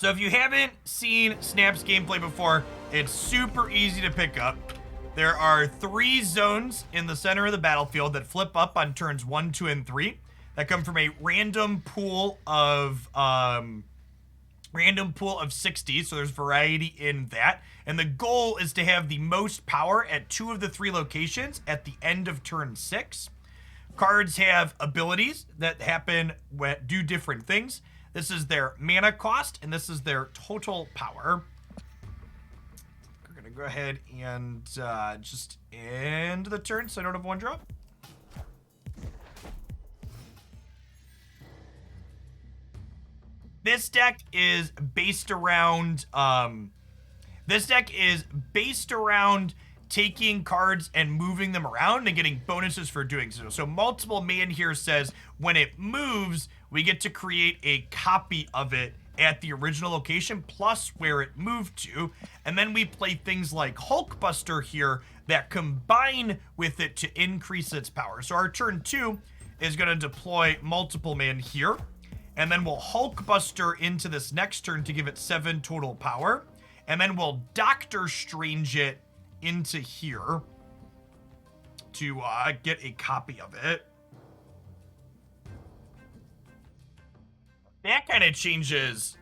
So if you haven't seen Snap's gameplay before, it's super easy to pick up. There are 3 zones in the center of the battlefield that flip up on turns 1, 2, and 3 that come from a random pool of 60, so there's variety in that. And the goal is to have the most power at 2 of the 3 locations at the end of turn 6. Cards have abilities that do different things. This is their mana cost, and this is their total power. We're gonna go ahead and just end the turn so I don't have 1 drop. This deck is based around taking cards and moving them around and getting bonuses for doing so. So multiple man here says when it moves, we get to create a copy of it at the original location plus where it moved to. And then we play things like Hulkbuster here that combine with it to increase its power. So our turn 2 is going to deploy multiple man here. And then we'll Hulkbuster into this next turn to give it 7 total power. And then we'll Doctor Strange it into here to get a copy of it. That kind of changes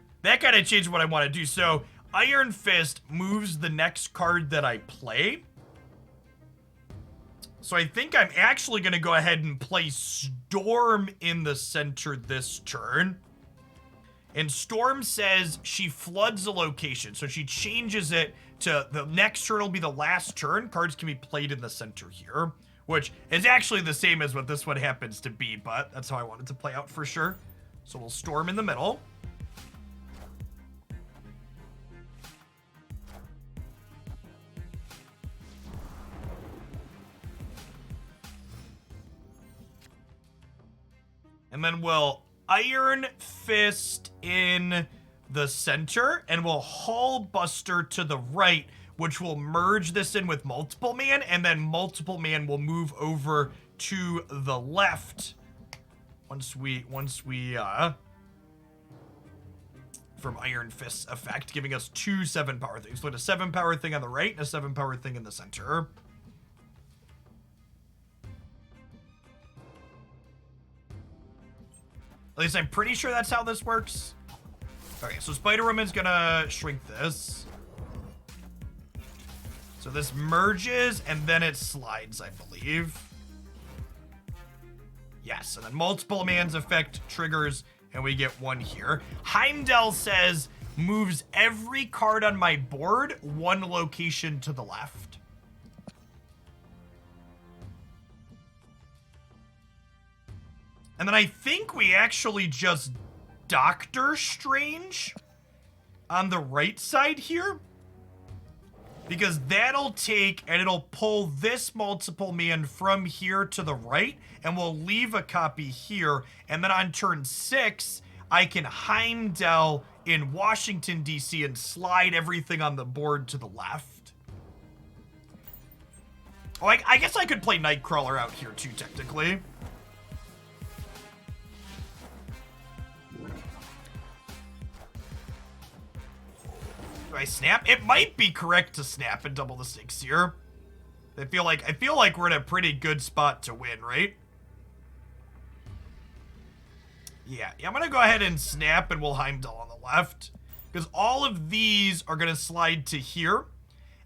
what I want to do. So Iron Fist moves the next card that I play. So I think I'm actually going to go ahead and play Storm in the center this turn. And Storm says she floods a location. So she changes it to the next turn will be the last turn. Cards can be played in the center here, which is actually the same as what this one happens to be, but that's how I wanted to play out for sure. So we'll Storm in the middle. And then we'll Iron Fist in the center, and we'll Hullbuster to the right, which will merge this in with Multiple Man, and then Multiple Man will move over to the left once we from Iron Fist's effect, giving us 2 7 power things. So a 7 power thing on the right and a 7 power thing in the center. At least I'm pretty sure that's how this works. Okay, so Spider-Woman's gonna shrink this. So this merges and then it slides, I believe. Yes, and then Multiple Man's effect triggers and we get 1 here. Heimdall says moves every card on my board 1 location to the left. And then I think we actually just Doctor Strange on the right side here. Because that'll take and it'll pull this Multiple Man from here to the right. And we'll leave a copy here. And then on turn 6, I can Heimdall in Washington, D.C. and slide everything on the board to the left. Oh, I guess I could play Nightcrawler out here too, technically. Do I snap? It might be correct to snap and double the stakes here. I feel like we're in a pretty good spot to win, right? Yeah, I'm gonna go ahead and snap and we'll Heimdall on the left. Because all of these are gonna slide to here.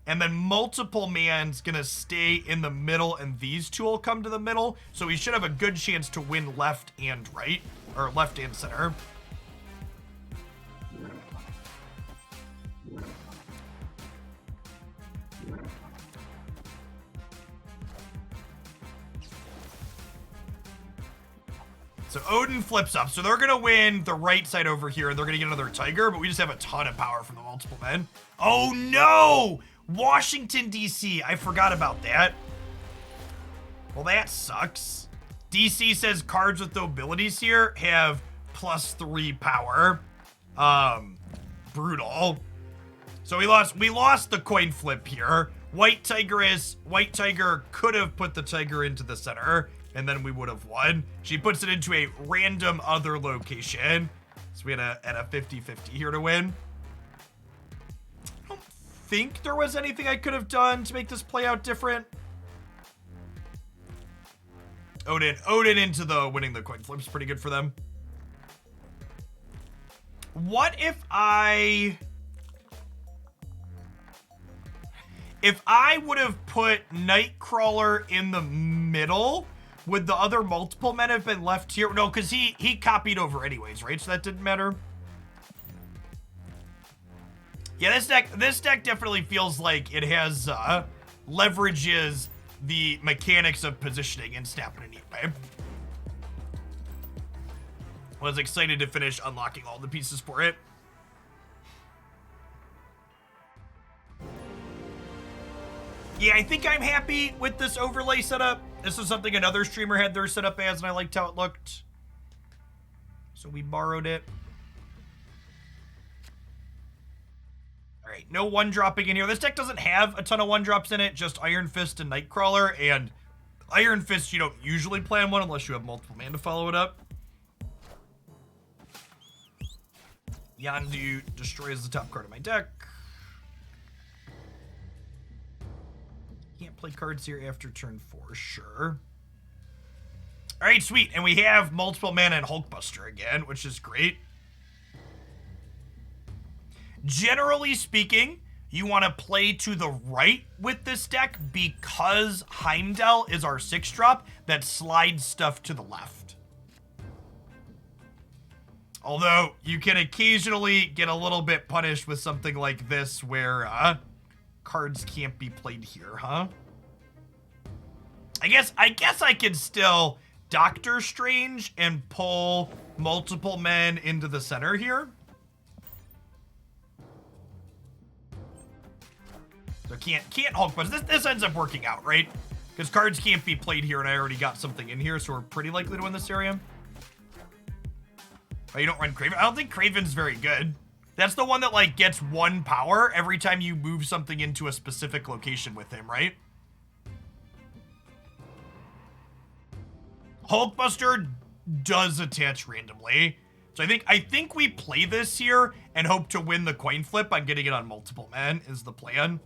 And then Multiple Man's gonna stay in the middle and these 2 will come to the middle. So we should have a good chance to win left and right. Or left and center. So Odin flips up. So they're going to win the right side over here. And they're going to get another Tiger. But we just have a ton of power from the Multiple Men. Oh, no! Washington, D.C. I forgot about that. Well, that sucks. D.C. says cards with abilities here have +3 power. Brutal. So we lost the coin flip here. White Tiger could have put the Tiger into the center. And then we would have won. She puts it into a random other location. So we had a 50-50 here to win. I don't think there was anything I could have done to make this play out different. Odin into the winning the coin flip's pretty good for them. What if I would have put Nightcrawler in the middle, would the other multiple men have been left here? No, because he copied over anyways, right? So that didn't matter. Yeah, this deck definitely feels like it has leverages the mechanics of positioning and snap in a neat way. Was excited to finish unlocking all the pieces for it. Yeah, I think I'm happy with this overlay setup. This is something another streamer had their setup as, and I liked how it looked. So we borrowed it. All right, no one dropping in here. This deck doesn't have a ton of one drops in it, just Iron Fist and Nightcrawler. And Iron Fist, you don't usually plan one unless you have multiple mana to follow it up. Yondu destroys the top card of my deck. Can't play cards here after turn 4, sure. All right, sweet. And we have multiple mana and Hulkbuster again, which is great. Generally speaking, you want to play to the right with this deck because Heimdall is our 6-drop that slides stuff to the left. Although, you can occasionally get a little bit punished with something like this where cards can't be played here, huh? I guess I could still Doctor Strange and pull multiple men into the center here. So can't Hulk Buzz. This ends up working out, right? Because cards can't be played here, and I already got something in here, so we're pretty likely to win this area. Oh, you don't run Kraven? I don't think Kraven's very good. That's the one that, like, gets 1 power every time you move something into a specific location with him, right? Hulkbuster does attach randomly. So I think we play this here and hope to win the coin flip on getting it on multiple men is the plan.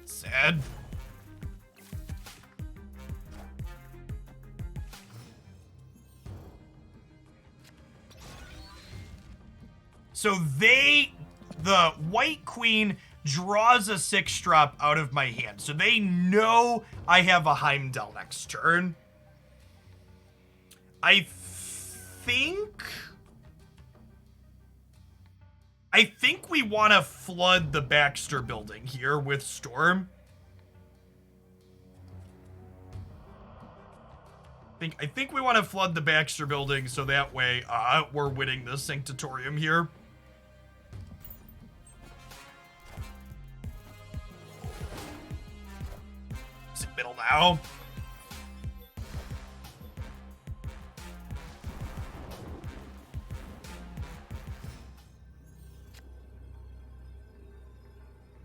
Sad. So the White Queen draws a 6-drop out of my hand. So they know I have a Heimdall next turn. I think we want to flood the Baxter building here with Storm. I think we want to flood the Baxter building so that way we're winning the Sanctatorium here. Is it middle now?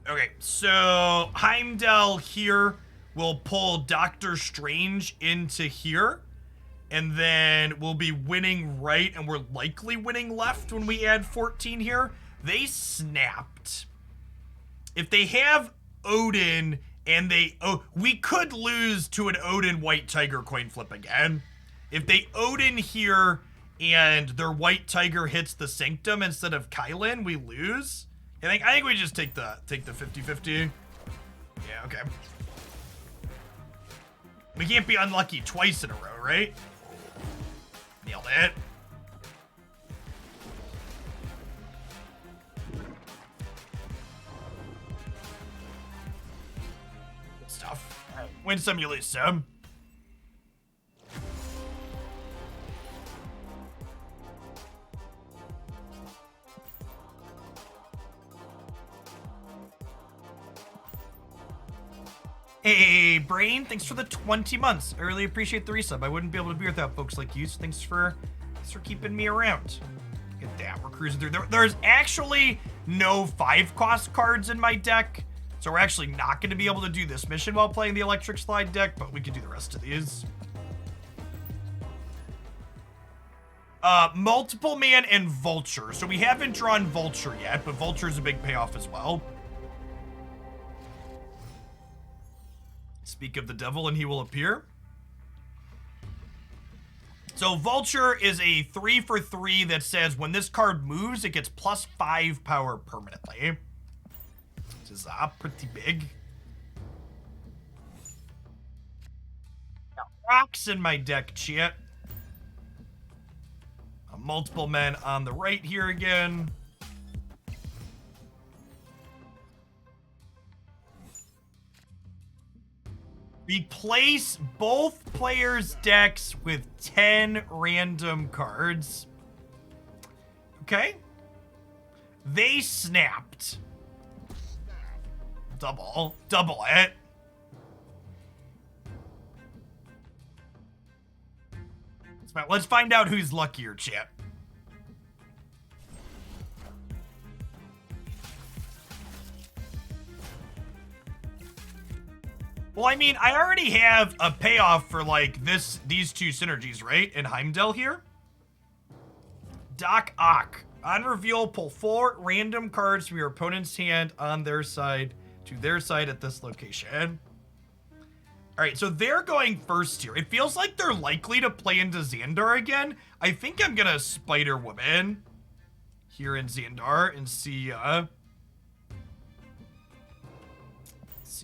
Okay, so Heimdall here will pull Doctor Strange into here, and then we'll be winning right, and we're likely winning left when we add 14 here. They snapped. If they have Odin and we could lose to an Odin White Tiger coin flip again. If they Odin here and their White Tiger hits the Sanctum instead of Kylan, we lose. I think we just take the 50-50. Yeah, okay. We can't be unlucky twice in a row, right? Nailed it. Good stuff. All right. Win some, you lose some. Hey, Brain, thanks for the 20 months. I really appreciate the resub. I wouldn't be able to be without folks like you, so thanks for keeping me around. Look at that, we're cruising through. There's actually no 5-cost cards in my deck, so we're actually not going to be able to do this mission while playing the Electric Slide deck, but we can do the rest of these. Multiple man and vulture. So we haven't drawn vulture yet, but vulture is a big payoff as well. Speak of the devil and he will appear. So vulture is a 3 for 3 that says when this card moves, it gets +5 power permanently. Which is pretty big. Got rocks in my deck, chat. Multiple men on the right here again. Replace both players' decks with 10 random cards. Okay. They snapped. Double it. Let's find out who's luckier, chat. Well, I mean, I already have a payoff for, like, these two synergies, right? In Heimdall here. Doc Ock. On reveal, pull 4 random cards from your opponent's hand on their side to their side at this location. All right, so they're going first here. It feels like they're likely to play into Xandar again. I think I'm gonna Spider Woman here in Xandar and see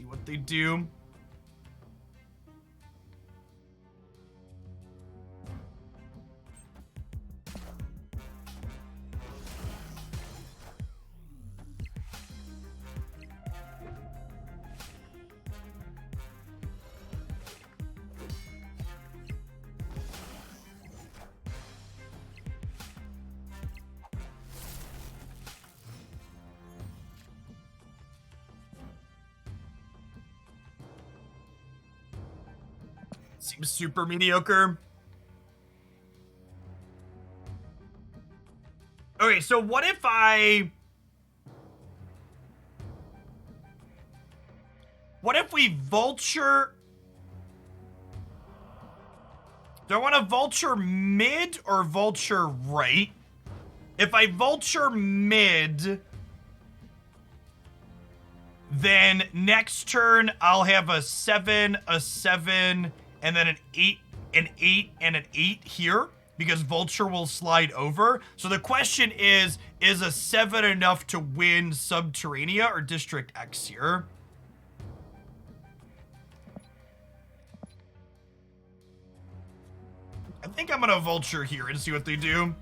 what they do. Seems super mediocre. Okay, so what if we vulture? Do I want to vulture mid or vulture right? If I vulture mid, then next turn I'll have a 7, a 7, and then an 8, and an 8 here, because vulture will slide over. So the question is a 7 enough to win Subterranea or District X here? I think I'm gonna vulture here and see what they do.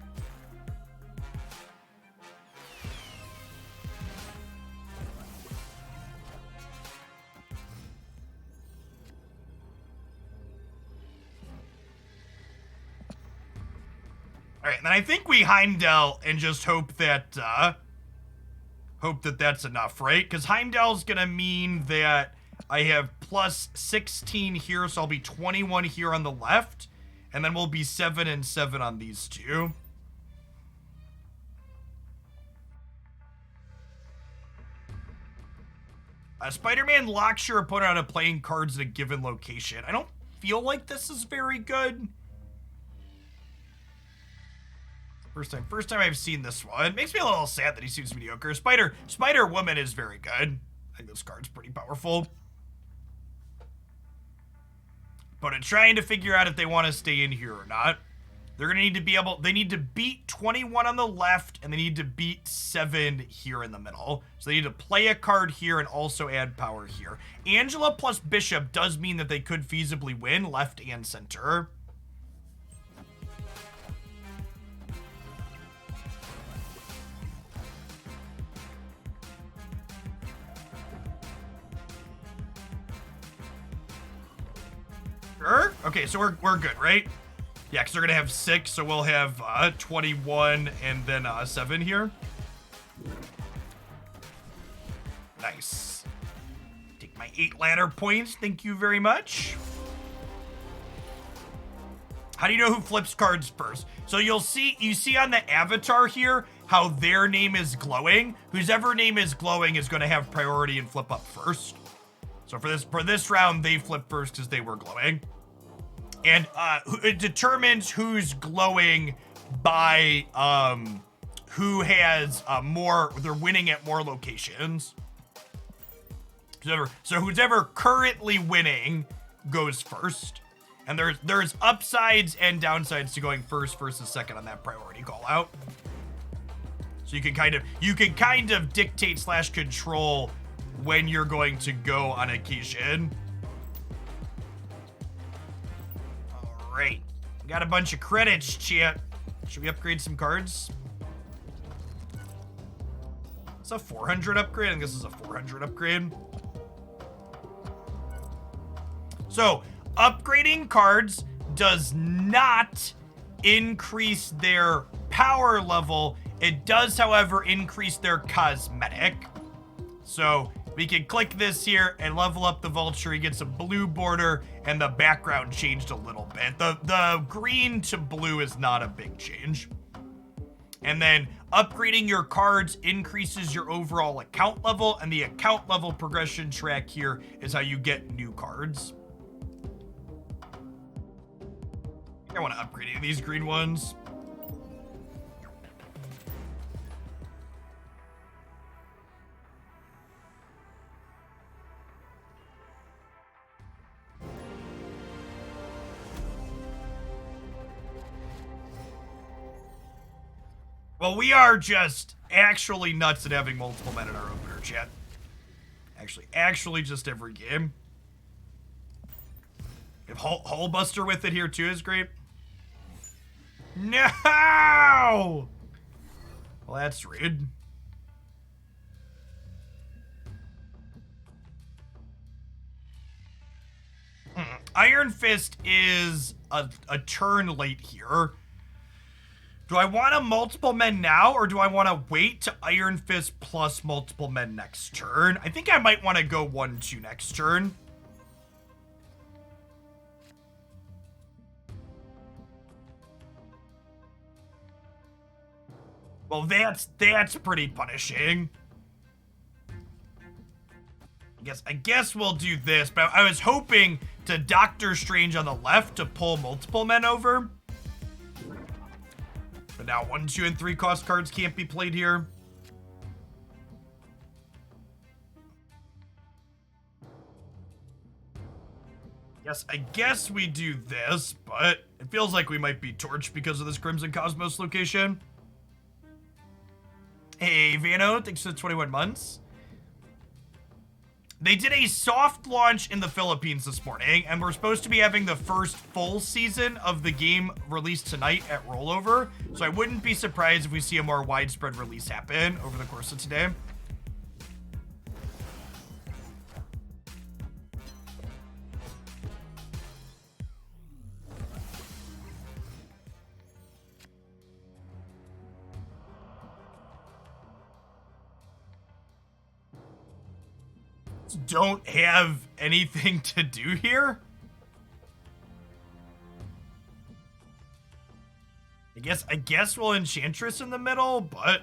All right, and then I think we Heimdall and just hope that that's enough, right? Because Heimdall's gonna mean that I have plus 16 here, so I'll be 21 here on the left, and then we'll be 7 and 7 on these two. Spider-Man locks your opponent out of playing cards at a given location. I don't feel like this is very good. First time I've seen this one. It makes me a little sad that he seems mediocre. Spider Woman is very good. I think this card's pretty powerful. But in trying to figure out if they want to stay in here or not, they're gonna need to they need to beat 21 on the left, and they need to beat 7 here in the middle. So they need to play a card here and also add power here. Angela plus Bishop does mean that they could feasibly win left and center. Sure. Okay, so we're good, right? Yeah, because they're gonna have 6, so we'll have 21 and then 7 here. Nice. Take my 8 ladder points. Thank you very much. How do you know who flips cards first? So you see on the avatar here how their name is glowing. Whosever name is glowing is going to have priority and flip up first. So for this round, they flip first because they were glowing. And it determines who's glowing by who has more, they're winning at more locations. So who's ever currently winning goes first. And there's upsides and downsides to going first versus second on that priority call out. So you can kind of dictate / control when you're going to go on occasion. All right, we got a bunch of credits, chat. Should we upgrade some cards? It's a 400 upgrade. I think this is a 400 upgrade. So upgrading cards does not increase their power level. It does, however, increase their cosmetic. So we can click this here and level up the vulture. He gets a blue border and the background changed a little bit. The green to blue is not a big change. And then upgrading your cards increases your overall account level, and the account level progression track here is how you get new cards. I want to upgrade any of these green ones. Well, we are just actually nuts at having multiple men in our opener, chat. Actually just every game. If Hole Buster with it here too is great. No! Well, that's rude. Iron Fist is a turn late here. Do I want a multiple men now, or do I want to wait to Iron Fist plus multiple men next turn? I think I might want to go 1-2 next turn. Well, that's pretty punishing. I guess we'll do this, but I was hoping to Doctor Strange on the left to pull multiple men over. But now 1, 2, and 3 cost cards can't be played here. Yes, I guess we do this, but it feels like we might be torched because of this Crimson Cosmos location. Hey, Vano, thanks for the 21 months. They did a soft launch in the Philippines this morning, and we're supposed to be having the first full season of the game released tonight at Rollover, so I wouldn't be surprised if we see a more widespread release happen over the course of today. Don't have anything to do here? I guess we'll Enchantress in the middle, but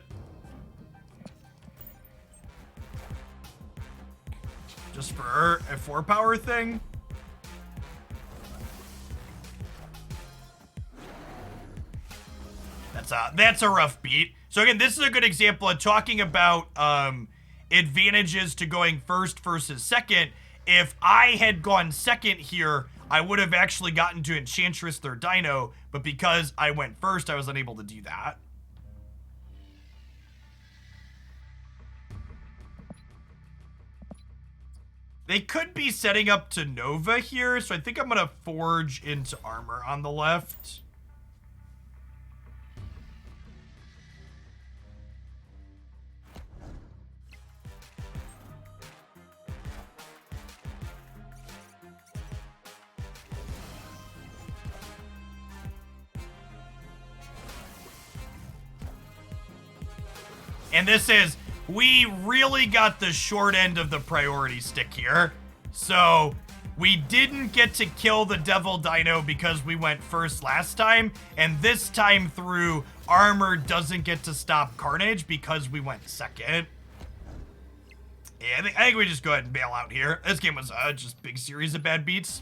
just for a 4-power thing. That's a rough beat. So again, this is a good example of talking about advantages to going first versus second. If I had gone second here, I would have actually gotten to Enchantress their Dino, but because I went first, I was unable to do that. They could be setting up to Nova here, so I think I'm gonna Forge into Armor on the left. And this is, we really got the short end of the priority stick here. So we didn't get to kill the Devil Dino because we went first last time. And this time through, Armor doesn't get to stop Carnage because we went second. Yeah, I think we just go ahead and bail out here. This game was just a big series of bad beats.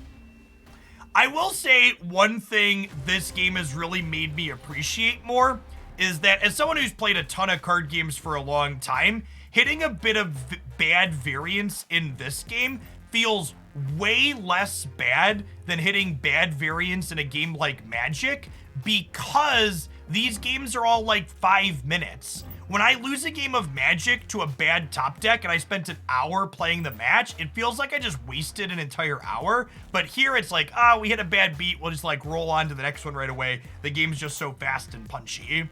I will say one thing this game has really made me appreciate more is that as someone who's played a ton of card games for a long time, hitting a bit of bad variance in this game feels way less bad than hitting bad variance in a game like Magic, because these games are all like 5 minutes. When I lose a game of Magic to a bad top deck and I spent an hour playing the match, it feels like I just wasted an entire hour. But here it's like, we hit a bad beat, we'll just like roll on to the next one right away. The game's just so fast and punchy.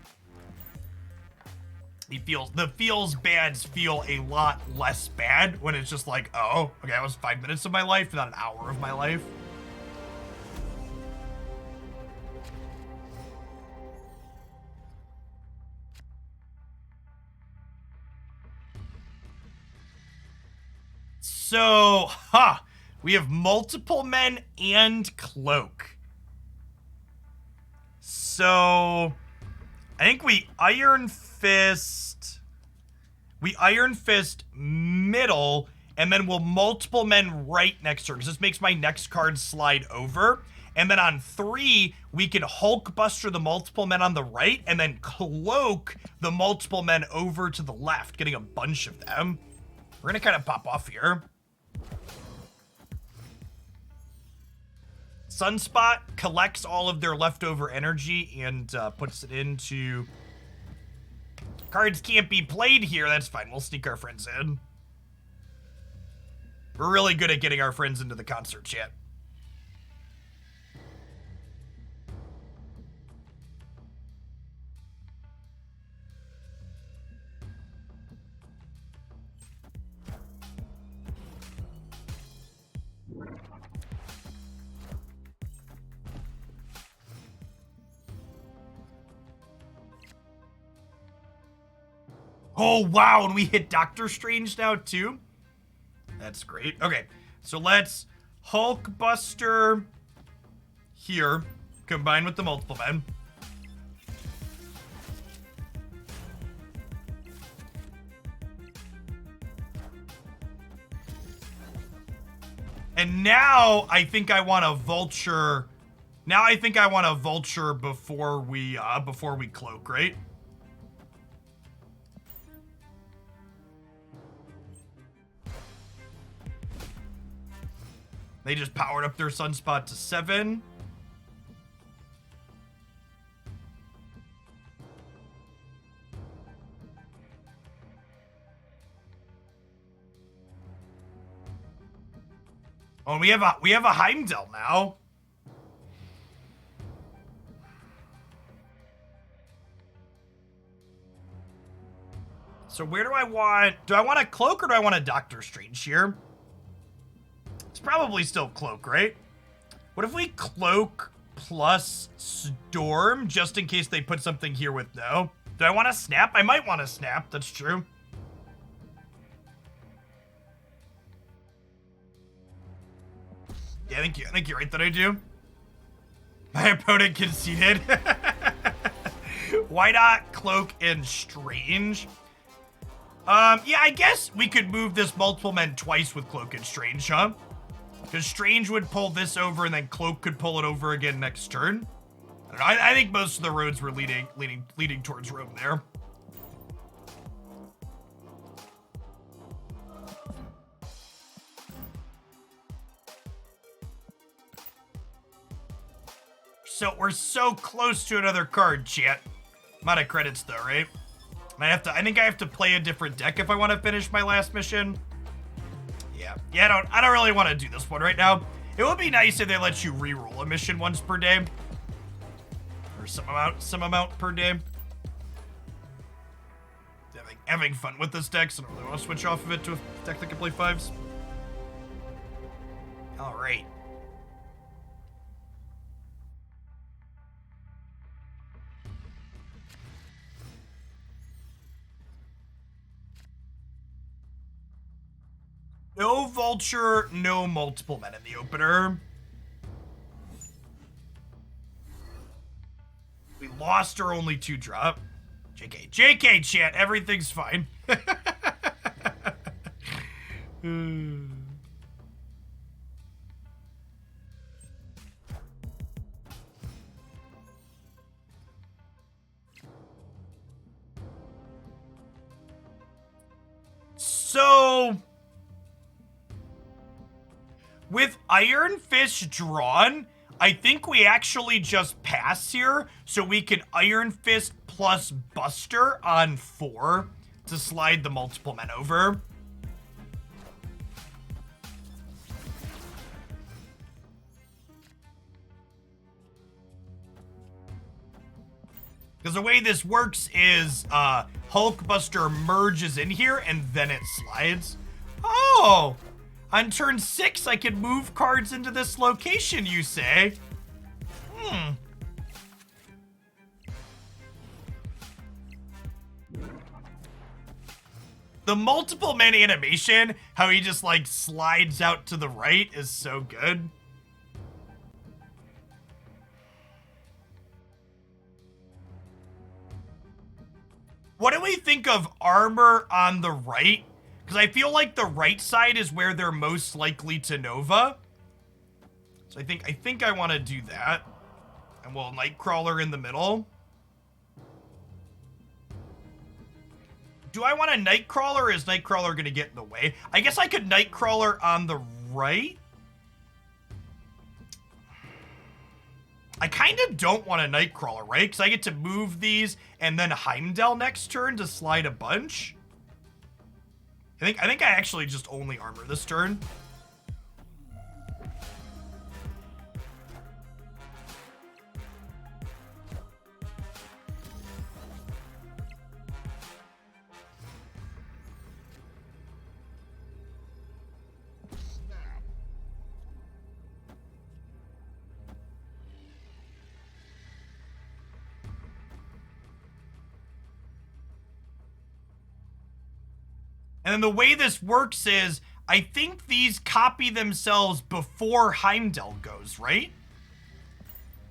The feels bads feel a lot less bad when it's just like, oh, okay, that was 5 minutes of my life, not an hour of my life. So, we have multiple men and cloak. So, I think we Iron Fist middle, and then we'll multiple men right next turn, because this makes my next card slide over. And then on 3, we can Hulk Buster the multiple men on the right, and then cloak the multiple men over to the left, getting a bunch of them. We're gonna kind of pop off here. Sunspot collects all of their leftover energy and puts it into... Cards can't be played here. That's fine. We'll sneak our friends in. We're really good at getting our friends into the concert chat. Oh, wow, and we hit Doctor Strange now, too? That's great. Okay, so let's Hulk Buster here, combined with the multiple men. And now I think I want a vulture. Now I think I want a vulture before we cloak, right? They just powered up their Sunspot to 7. Oh, and we have a Heimdall now. So where do I want a cloak or do I want a Doctor Strange here? It's probably still cloak, right? What if we cloak plus storm just in case they put something here with no? Do I want to snap? I might want to snap. That's true. Yeah, I think you're right that I do. My opponent conceded. Why not cloak and strange? Yeah, I guess we could move this multiple men twice with cloak and strange, huh? Because strange would pull this over and then cloak could pull it over again next turn. I don't know. I think most of the roads were leading towards Rome there. So we're so close to another card, chat. I'm out of credits though, right? I think I have to play a different deck if I want to finish my last mission. Yeah, I don't really want to do this one right now. It would be nice if they let you reroll a mission once per day. Or some amount per day. Having fun with this deck, so I don't really want to switch off of it to a deck that can play 5s. Alright. No vulture, no multiple men in the opener. We lost our only 2-drop. JK, chat, everything's fine. So with Iron Fist drawn, I think we actually just pass here, so we can Iron Fist plus Buster on 4 to slide the multiple men over. Because the way this works is Hulkbuster merges in here and then it slides. Oh! On turn 6, I can move cards into this location, you say? The multiple men animation, how he just like slides out to the right, is so good. What do we think of armor on the right? Because I feel like the right side is where they're most likely to Nova. So I think I want to do that. And we'll Nightcrawler in the middle. Do I want a Nightcrawler, or is Nightcrawler going to get in the way? I guess I could Nightcrawler on the right. I kind of don't want a Nightcrawler, right? Because I get to move these and then Heimdall next turn to slide a bunch. I think I actually just only armor this turn. And then the way this works is, I think these copy themselves before Heimdall goes, right?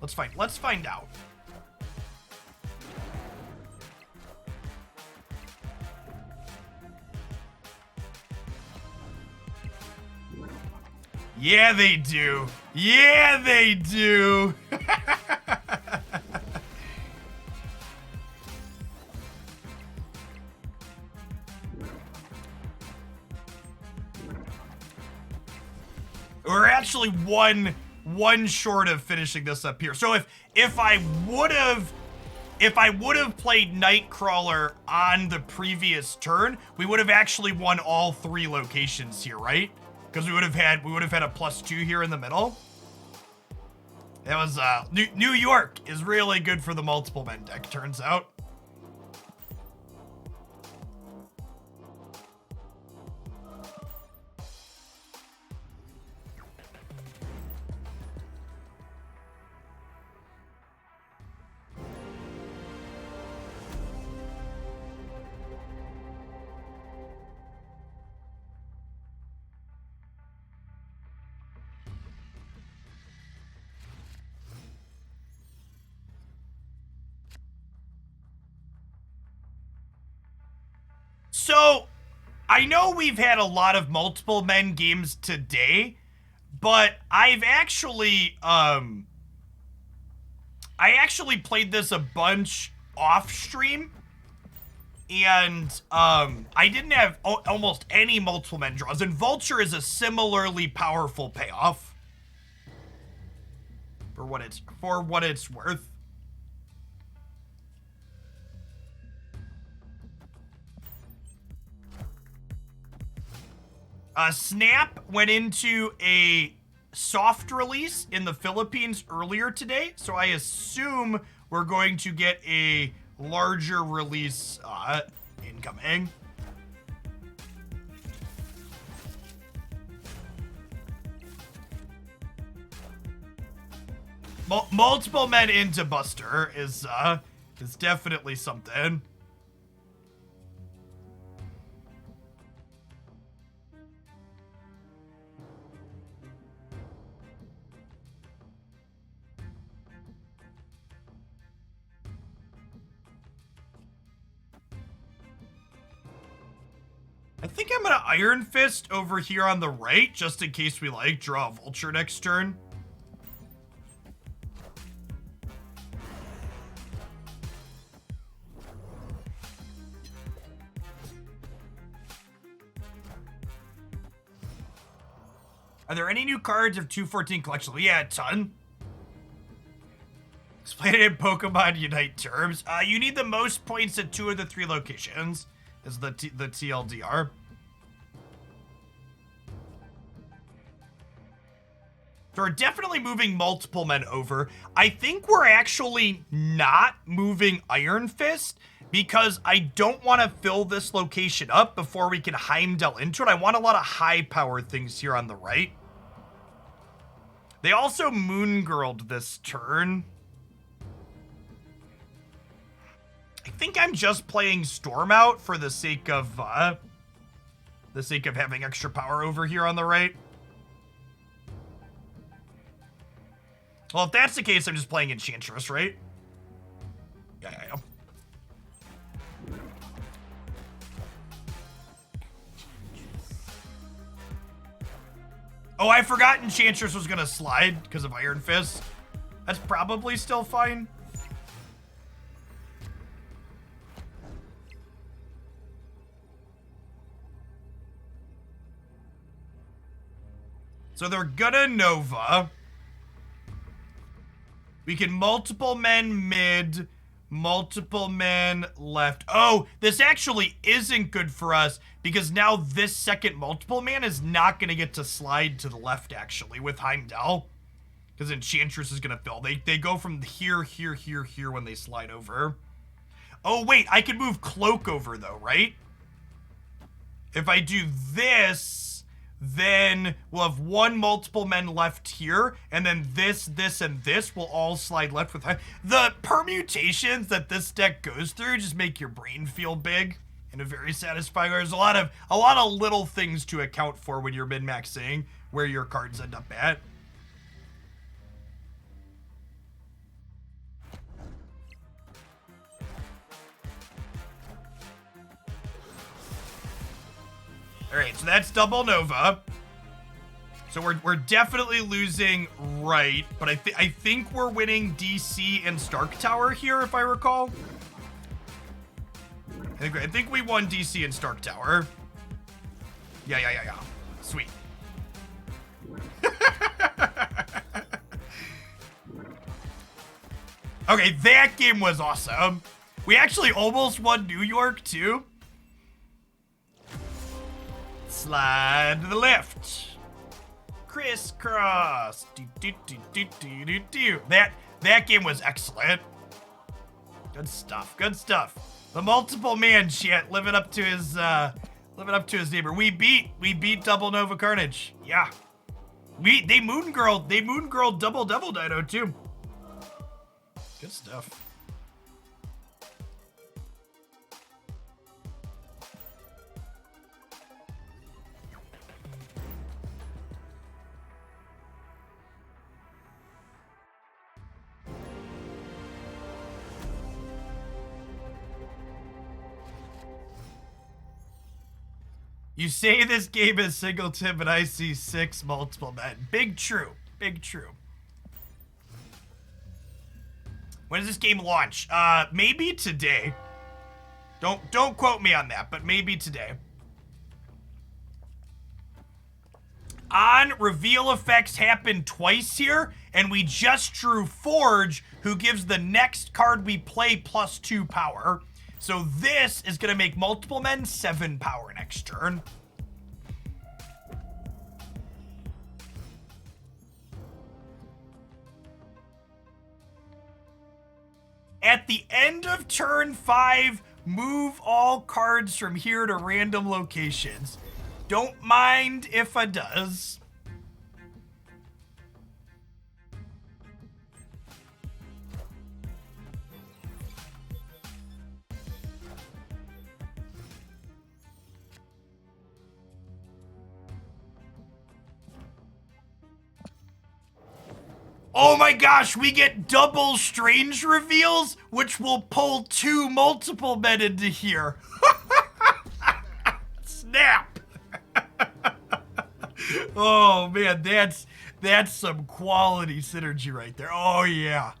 Let's find out. Yeah, they do. Yeah, they do. We're actually one short of finishing this up here. So if I would have played Nightcrawler on the previous turn, we would have actually won all 3 locations here, right? Because we would have had a +2 here in the middle. That was New York is really good for the multiple men deck, turns out. So, I know we've had a lot of multiple men games today, but I've actually, I actually played this a bunch off stream, and I didn't have almost any multiple men draws, and Vulture is a similarly powerful payoff for what it's worth. Snap went into a soft release in the Philippines earlier today, so I assume we're going to get a larger release incoming. Multiple men into Buster is definitely something. I think I'm gonna Iron Fist over here on the right, just in case we draw a Vulture next turn. Are there any new cards of 214 collection? Yeah, a ton. Explain it in Pokemon Unite terms. You need the most points at 2 of the 3 locations, is the TLDR. So we're definitely moving multiple men over. I think we're actually not moving Iron Fist because I don't want to fill this location up before we can Heimdall into it. I want a lot of high power things here on the right. They also Moon Girled this turn. I think I'm just playing Storm out for the sake of having extra power over here on the right. Well, if that's the case, I'm just playing Enchantress, right? Yeah. Oh, I forgot Enchantress was gonna slide because of Iron Fist. That's probably still fine. So they're gonna Nova. We can multiple men mid, multiple men left. Oh, this actually isn't good for us because now this second multiple man is not going to get to slide to the left, actually, with Heimdall. Because Enchantress is going to fill. They go from here, here, here, here when they slide over. Oh, wait, I can move Cloak over, though, right? If I do this, then we'll have 1 multiple men left here, and then this, and this will all slide left with the permutations that this deck goes through just make your brain feel big in a very satisfying way. There's a lot of little things to account for when you're min-maxing where your cards end up at. All right, so that's double Nova. So we're definitely losing right, but I think we're winning DC and Stark Tower here, if I recall. I think we won DC and Stark Tower. Yeah. Sweet. Okay, that game was awesome. We actually almost won New York too. Slide to the left. Crisscross. That game was excellent. Good stuff. The multiple man shit living up to his neighbor. We beat Double Nova Carnage. Yeah. They moon girl double Devil Dino too. Good stuff. You say this game is singleton, but I see 6 multiple men. Big true. When does this game launch? Maybe today. Don't quote me on that, but maybe today. On reveal effects happen twice here, and we just drew Forge, who gives the next card we play +2 power. So this is going to make multiple men 7 power next turn. At the end of turn 5, move all cards from here to random locations. Don't mind if I does. Oh my gosh, we get double strange reveals, which will pull 2 multiple men into here. Snap. Oh man, that's some quality synergy right there. Oh yeah.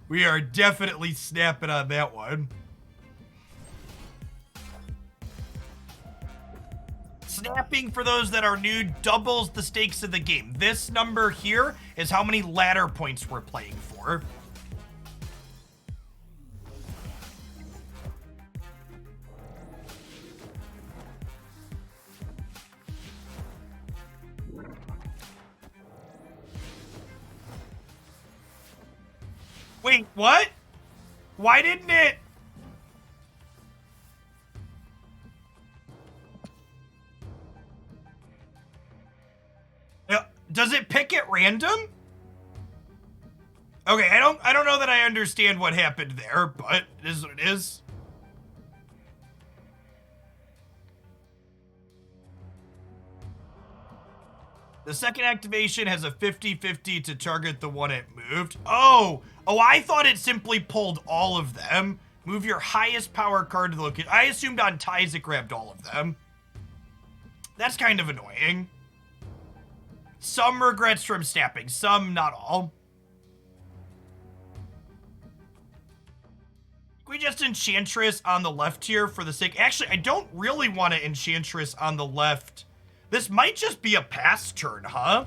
We are definitely snapping on that one. snapping, for those that are new, doubles the stakes of the game. This number here is how many ladder points we're playing for. Wait, what? Why didn't it? Does it pick at random? Okay, I don't know that I understand what happened there, but it is what it is. The second activation has a 50-50 to target the one it moved. Oh, I thought it simply pulled all of them. Move your highest power card to the location. I assumed on ties it grabbed all of them. That's kind of annoying. Some regrets from snapping, some not all. Can we just Enchantress on the left here for the sake? Actually, I don't really want to Enchantress on the left. This might just be a pass turn, huh?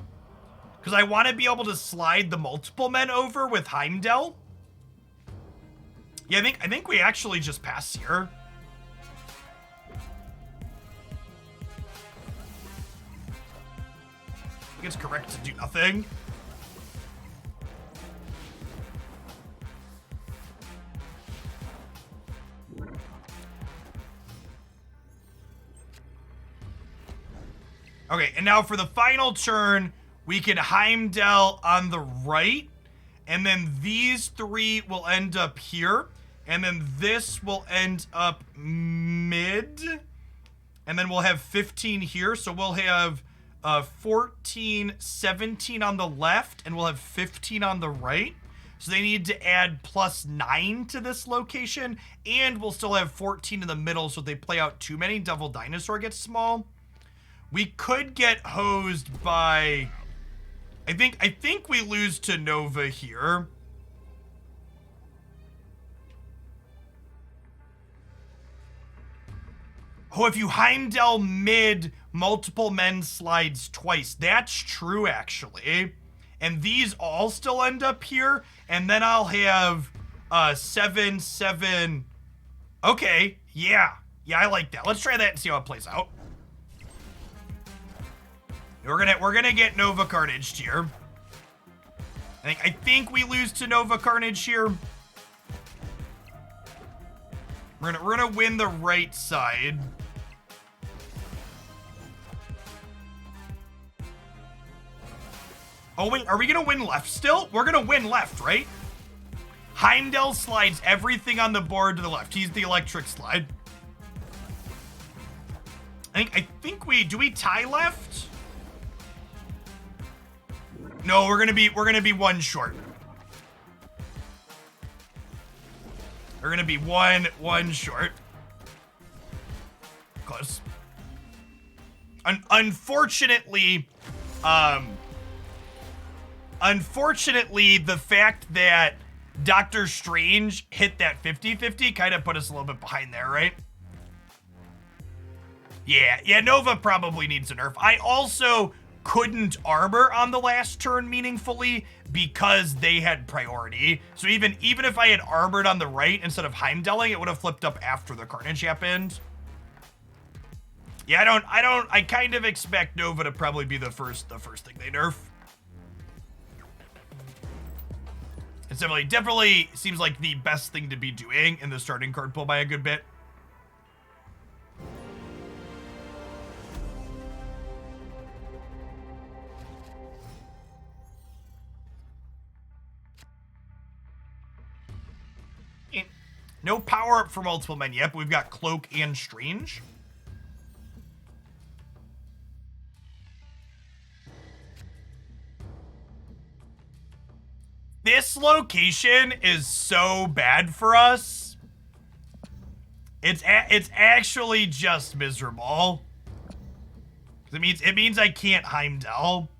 Because I want to be able to slide the multiple men over with Heimdall. Yeah, I think we actually just pass here. I think it's correct to do nothing. Okay, and now for the final turn, we can Heimdall on the right, and then these three will end up here, and then this will end up mid, and then we'll have 15 here, so we'll have 14, 17 on the left, and we'll have 15 on the right. So they need to add +9 to this location, and we'll still have 14 in the middle, so if they play out too many, Devil Dinosaur gets small. We could get hosed by... I think we lose to Nova here. Oh, if you Heimdall mid, multiple men slides twice. That's true, actually. And these all still end up here. And then I'll have 7, 7. Okay, yeah. Yeah, I like that. Let's try that and see how it plays out. We're gonna get Nova Carnage here. I think we lose to Nova Carnage here. We're gonna win the right side. Oh wait, are we gonna win left still? We're gonna win left, right? Heimdall slides everything on the board to the left. He's the electric slide. I think do we tie left? No, we're gonna be one short. We're gonna be one short. Close. Unfortunately, the fact that Doctor Strange hit that 50-50 kind of put us a little bit behind there, right? Yeah, Nova probably needs a nerf. I also couldn't armor on the last turn meaningfully because they had priority. So even if I had armored on the right instead of Heimdalling, it would have flipped up after the Carnage happened. Yeah, I kind of expect Nova to probably be the first thing they nerf. It's definitely seems like the best thing to be doing in the starting card pool by a good bit. No power up for multiple men yet, but we've got Cloak and Strange. This location is so bad for us. It's actually just miserable. It means I can't Heimdall.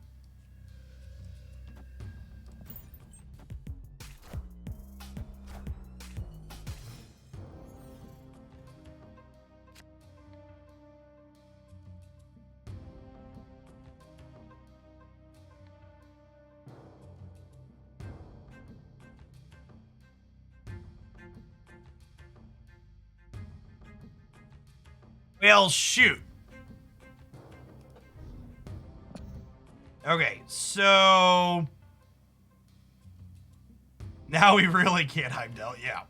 Well, shoot. Okay, so now we really can't Heimdall, yeah.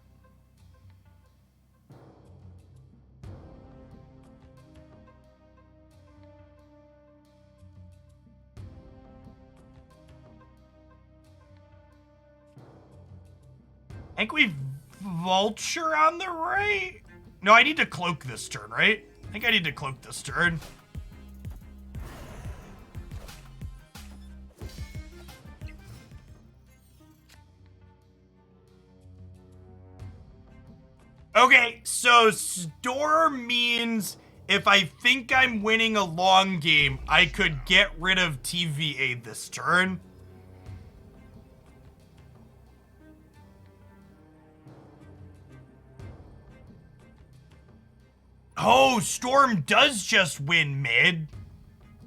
I think we Vulture on the right? No, I need to cloak this turn, right? I think I need to cloak this turn. Okay, so Storm means if I think I'm winning a long game, I could get rid of TVA this turn. Oh, Storm does just win mid.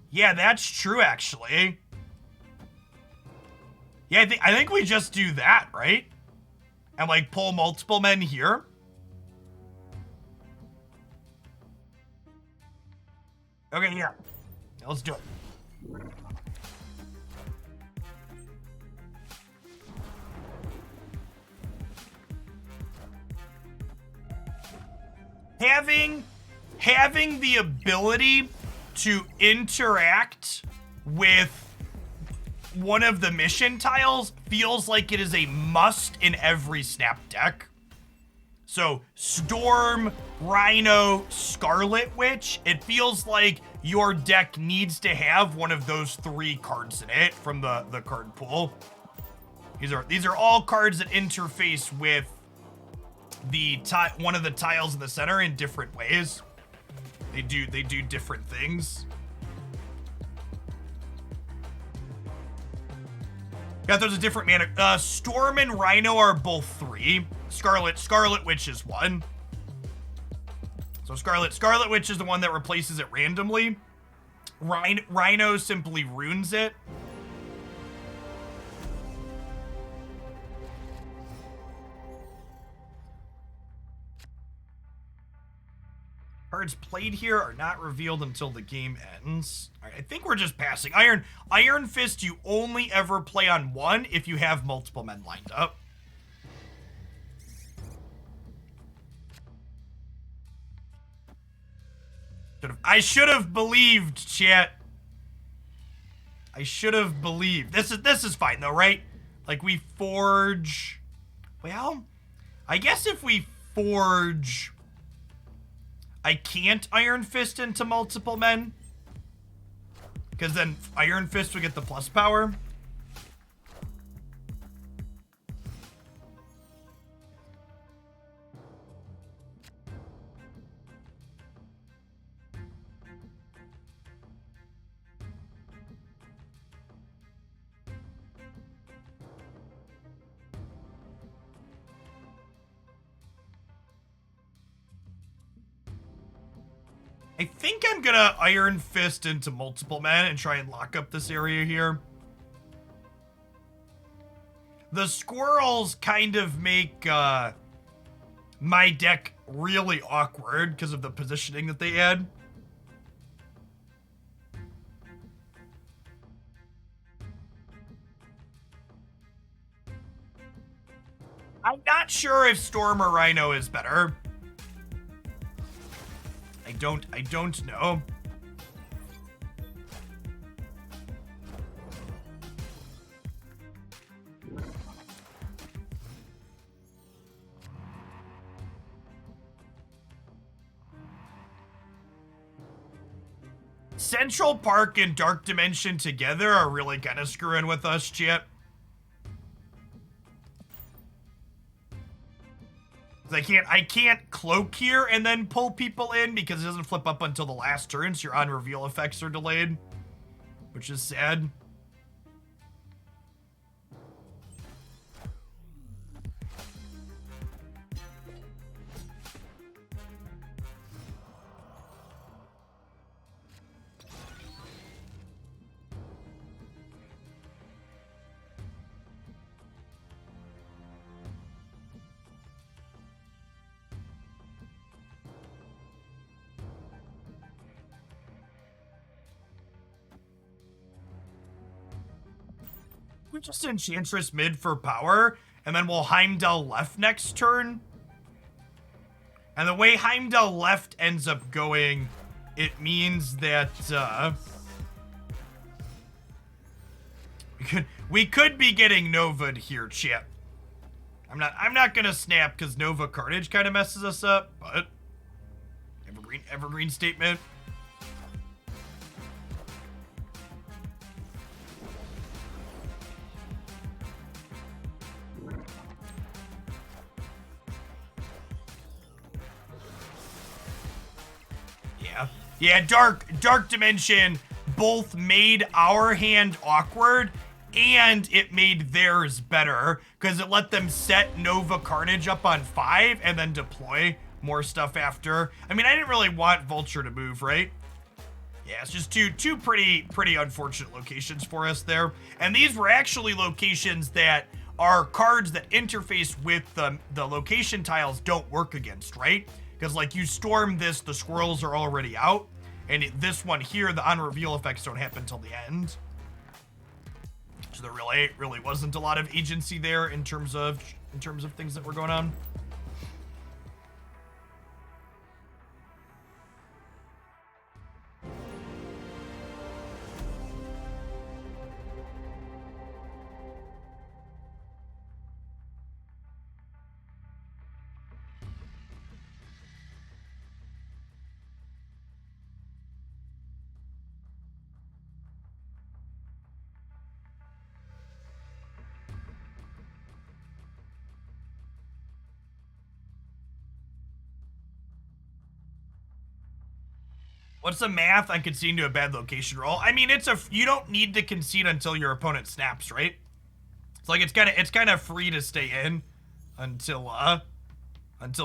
Yeah, that's true, actually. Yeah, I think we just do that, right? And, like, pull multiple men here. Okay, yeah. Let's do it. Having the ability to interact with one of the mission tiles feels like it is a must in every snap deck. So Storm, Rhino, Scarlet Witch, it feels like your deck needs to have one of those 3 cards in it from the card pool. These are all cards that interface with one of the tiles in the center in different ways. They do different things. Yeah, there's a different mana. Storm and Rhino are both 3. Scarlet Witch is 1. So Scarlet Witch is the one that replaces it randomly. Rhino simply runes it. Cards played here are not revealed until the game ends. All right, I think we're just passing. Iron Fist you only ever play on 1 if you have multiple men lined up. I should have believed, chat. I should have believed. This is fine though, right? Like we forge. Well, I guess if we forge, I can't Iron Fist into multiple men, because then Iron Fist would get the plus power. I think I'm gonna Iron Fist into multiple men and try and lock up this area here. The squirrels kind of make my deck really awkward because of the positioning that they add. I'm not sure if Storm or Rhino is better. I don't know. Central Park and Dark Dimension together are really kind of screwing with us, chat. I can't cloak here and then pull people in because it doesn't flip up until the last turn, so your on reveal effects are delayed, which is sad. we just Enchantress mid for power, and then we'll Heimdall left next turn? And the way Heimdall left ends up going, it means that, we could be getting Nova'd here, chat. I'm not gonna snap because Nova Carnage kind of messes us up, but evergreen statement. Yeah, Dark Dimension both made our hand awkward and it made theirs better because it let them set Nova Carnage up on 5 and then deploy more stuff after. I mean, I didn't really want Vulture to move, right? Yeah, it's just two pretty unfortunate locations for us there. And these were actually locations that are cards that interface with the location tiles don't work against, right? Because, like, you storm this, the squirrels are already out. And this one here, the on-reveal effects don't happen until the end. So there really wasn't a lot of agency there in terms of things that were going on. What's the math on conceding to a bad location roll? I mean, you don't need to concede until your opponent snaps, right? It's like it's kind of free to stay in until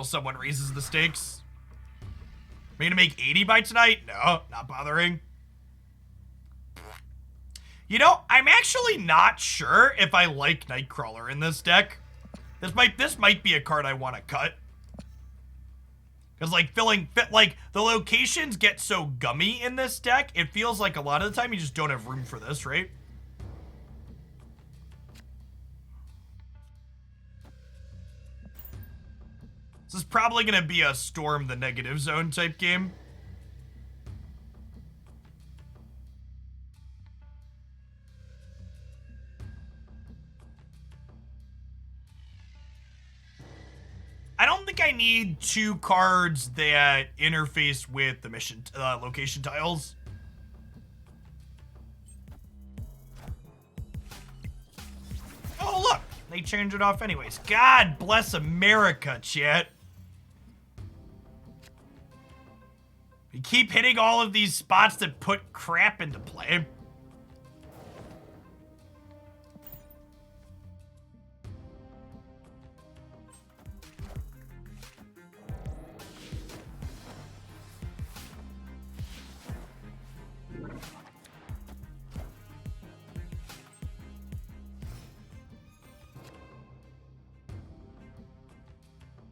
someone raises the stakes. Am I gonna make 80 by tonight? No, not bothering. You know, I'm actually not sure if I like Nightcrawler in this deck. This might be a card I want to cut. Because, like, the locations get so gummy in this deck, it feels like a lot of the time you just don't have room for this, right? This is probably going to be a Storm the Negative Zone type game. I don't think I need 2 cards that interface with the mission location tiles. Oh, look! They changed it off anyways. God bless America, chat. We keep hitting all of these spots that put crap into play.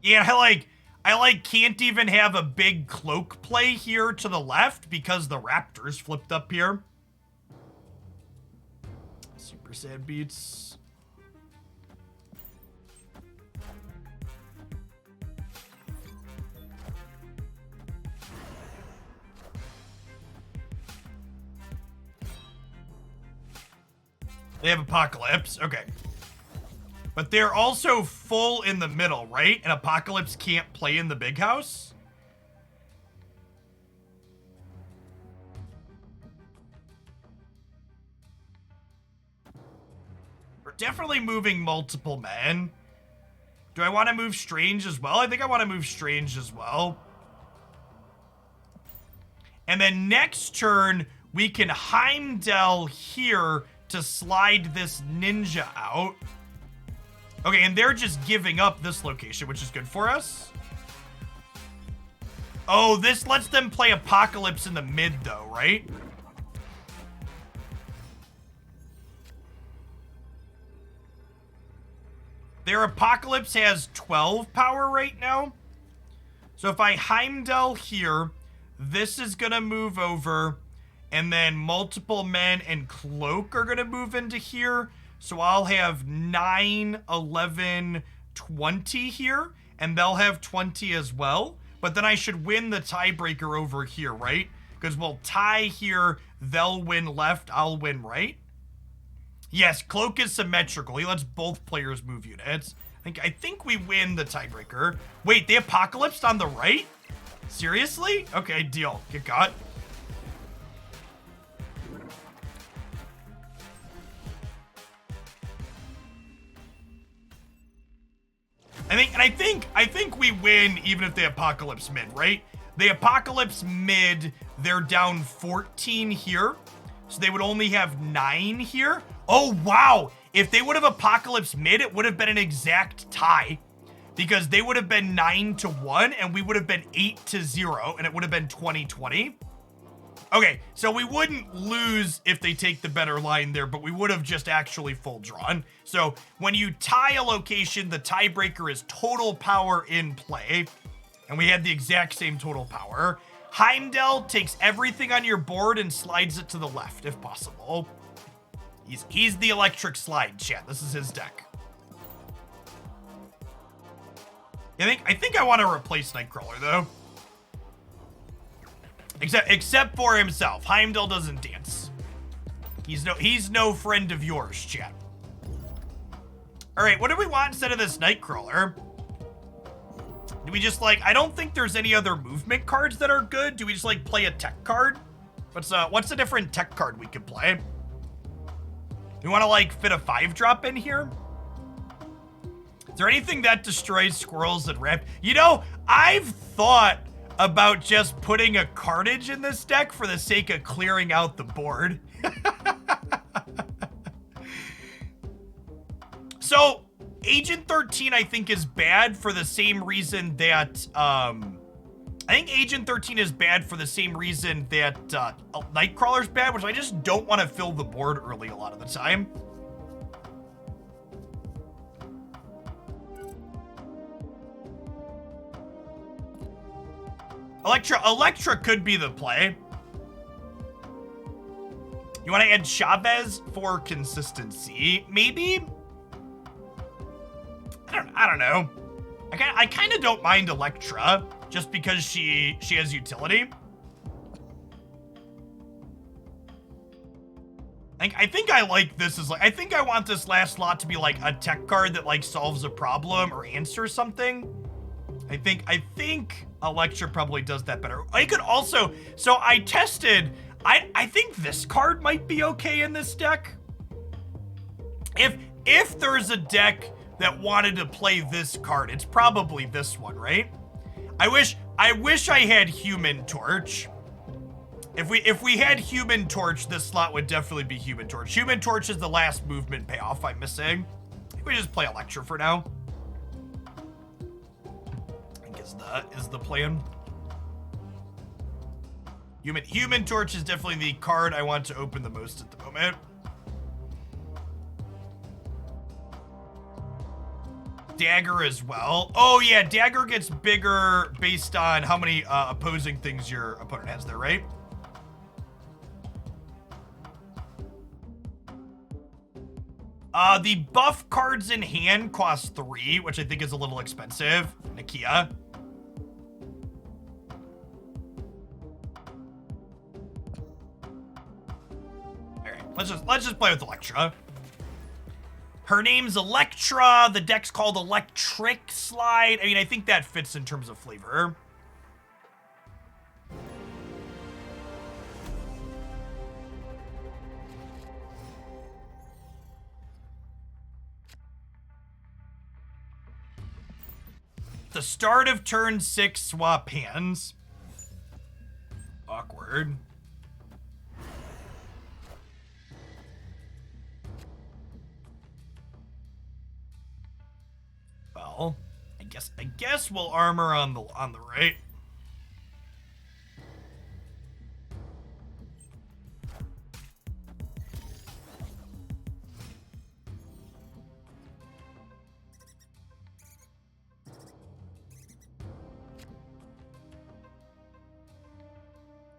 Yeah, I can't even have a big cloak play here to the left because the Raptors flipped up here. Super sad beats. They have Apocalypse. Okay. But they're also full in the middle, right? And Apocalypse can't play in the big house? We're definitely moving multiple men. Do I want to move Strange as well? I think I want to move Strange as well. And then next turn, we can Heimdall here to slide this ninja out. Okay, and they're just giving up this location, which is good for us. Oh, this lets them play Apocalypse in the mid, though, right? Their Apocalypse has 12 power right now. So if I Heimdall here, this is going to move over, and then multiple men and Cloak are going to move into here. So I'll have 9, 11, 20 here, and they'll have 20 as well. But then I should win the tiebreaker over here, right? Because we'll tie here, they'll win left, I'll win right. Yes, Cloak is symmetrical. He lets both players move units. I think we win the tiebreaker. Wait, they apocalypsed on the right? Seriously? Okay, deal. Get caught. I think we win even if they apocalypse mid, right? They apocalypse mid, they're down 14 here. So they would only have 9 here. Oh, wow. If they would have apocalypse mid, it would have been an exact tie. Because they would have been 9-1 and we would have been 8-0 and it would have been 20-20. Okay, so we wouldn't lose if they take the better line there, but we would have just actually full drawn. So when you tie a location, the tiebreaker is total power in play. And we had the exact same total power. Heimdall takes everything on your board and slides it to the left if possible. He's the electric slide, chat. This is his deck. I think I want to replace Nightcrawler though. Except for himself. Heimdall doesn't dance. He's no friend of yours, chat. All right, what do we want instead of this Nightcrawler? Do we just like, I don't think there's any other movement cards that are good. Do we just like play a tech card? What's a different tech card we could play? We want to like fit a 5-drop in here? Is there anything that destroys squirrels and ramp? You know, I've thought about just putting a Carnage in this deck for the sake of clearing out the board. So, Agent 13 I think is bad for the same reason that, I think Agent 13 is bad for the same reason that Nightcrawler's bad, which I just don't want to fill the board early a lot of the time. Electra could be the play. You want to add Chavez for consistency? Maybe? I don't know. I kind of don't mind Electra just because she has utility. I think I like this as like, I think I want this last slot to be like a tech card that like solves a problem or answers something. I think Electra probably does that better. I could also, so I tested, I think this card might be okay in this deck. If there's a deck that wanted to play this card, it's probably this one, right? I wish I had Human Torch. If we had Human Torch, this slot would definitely be Human Torch. Human Torch is the last movement payoff I'm missing. I think we just play Electra for now. I think is the plan. Human Torch is definitely the card I want to open the most at the moment. Dagger as well. Oh yeah, Dagger gets bigger based on how many opposing things your opponent has there, right? The buff cards in hand cost 3, which I think is a little expensive. Nakia. Alright, let's just play with Electra. Her name's Electra. The deck's called Electric Slide. I mean, I think that fits in terms of flavor. The start of turn 6, swap hands. Awkward. Well, I guess we'll armor on the right.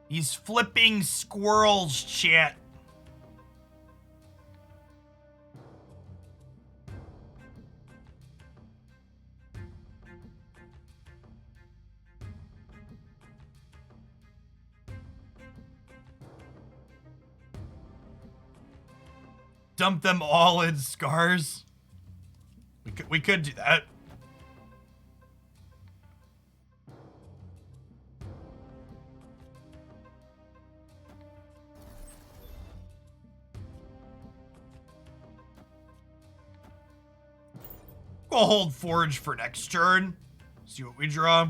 He's flipping squirrels, chat. dump them all in scars. We could do that. We'll hold Forge for next turn. See what we draw.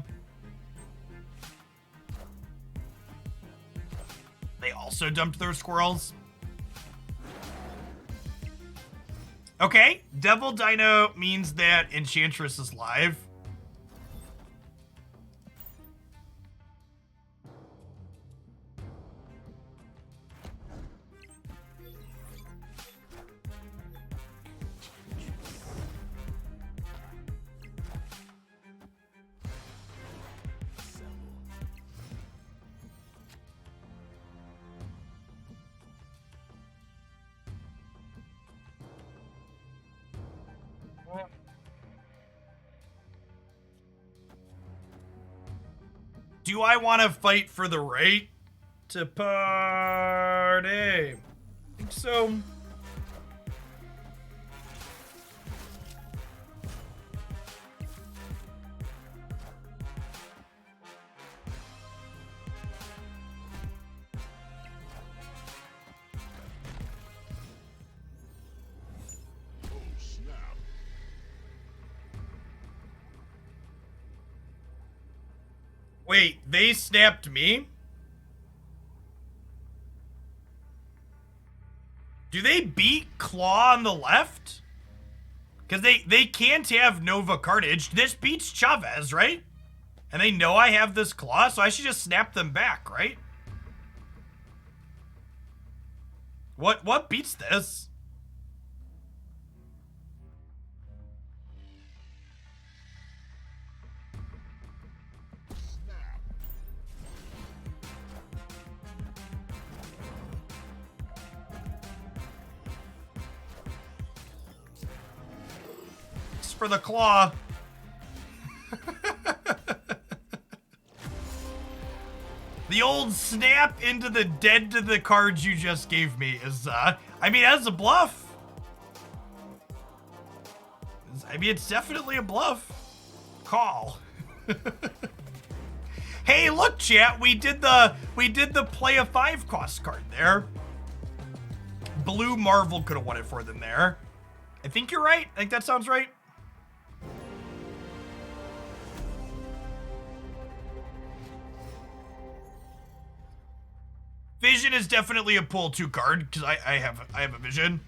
They also dumped their squirrels. Okay, Devil Dino means that Enchantress is live. Do I want to fight for the right to party? I think so. Wait, they snapped me? Do they beat Claw on the left? Because they can't have Nova Carnage. This beats Chavez, right? And they know I have this Claw, so I should just snap them back, right? What beats this? For the claw. The old snap into the dead to the cards you just gave me is, I mean, as a bluff. I mean, it's definitely a bluff. Call. Hey, look, chat, we did the play a 5 cost card there. Blue Marvel could have won it for them there. I think you're right. I think that sounds right. Vision is definitely a pull 2 card because I have a vision.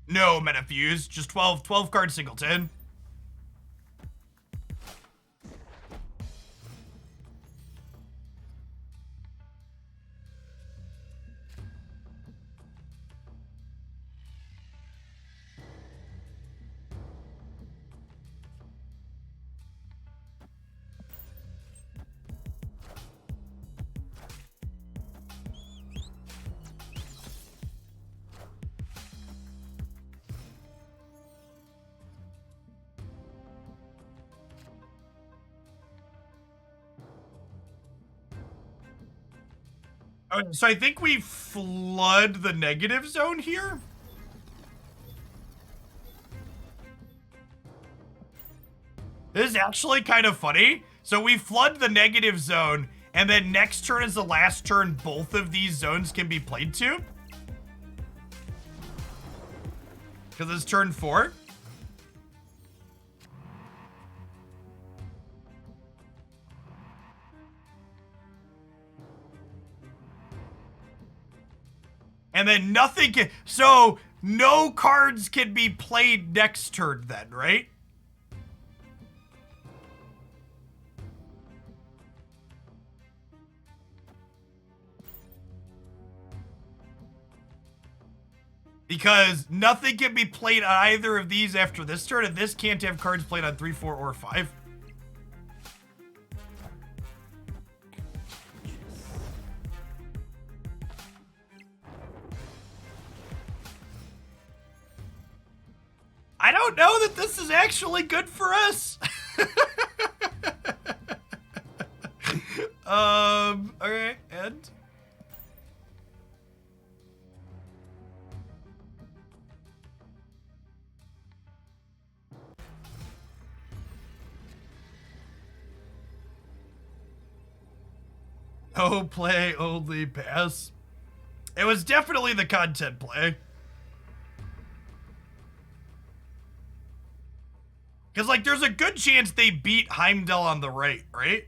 No Metafuse, just 12 card singleton. So I think we flood the negative zone here. This is actually kind of funny. So we flood the negative zone, and then next turn is the last turn both of these zones can be played to. Because it's turn 4. And then nothing can, so no cards can be played next turn then, right? Because nothing can be played on either of these after this turn, and this can't have cards played on 3, 4, or 5. I don't know that this is actually good for us. Okay, and Oh, play, only pass. It was definitely the content play. Because, like, there's a good chance they beat Heimdall on the right, right?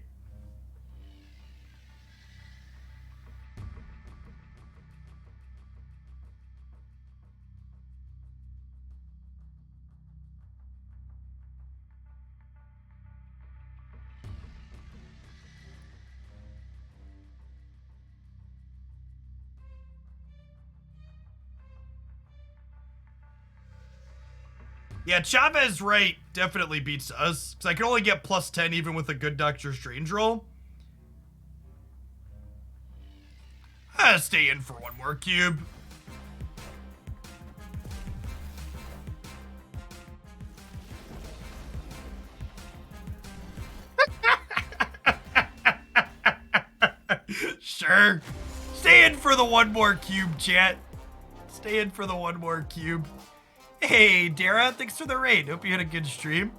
Yeah, Chavez right definitely beats us. Because I can only get plus 10 even with a good Doctor Strange roll. Stay in for one more cube. Sure. Stay in for the one more cube, chat. Stay in for the one more cube. Hey, Dara, thanks for the raid. Hope you had a good stream.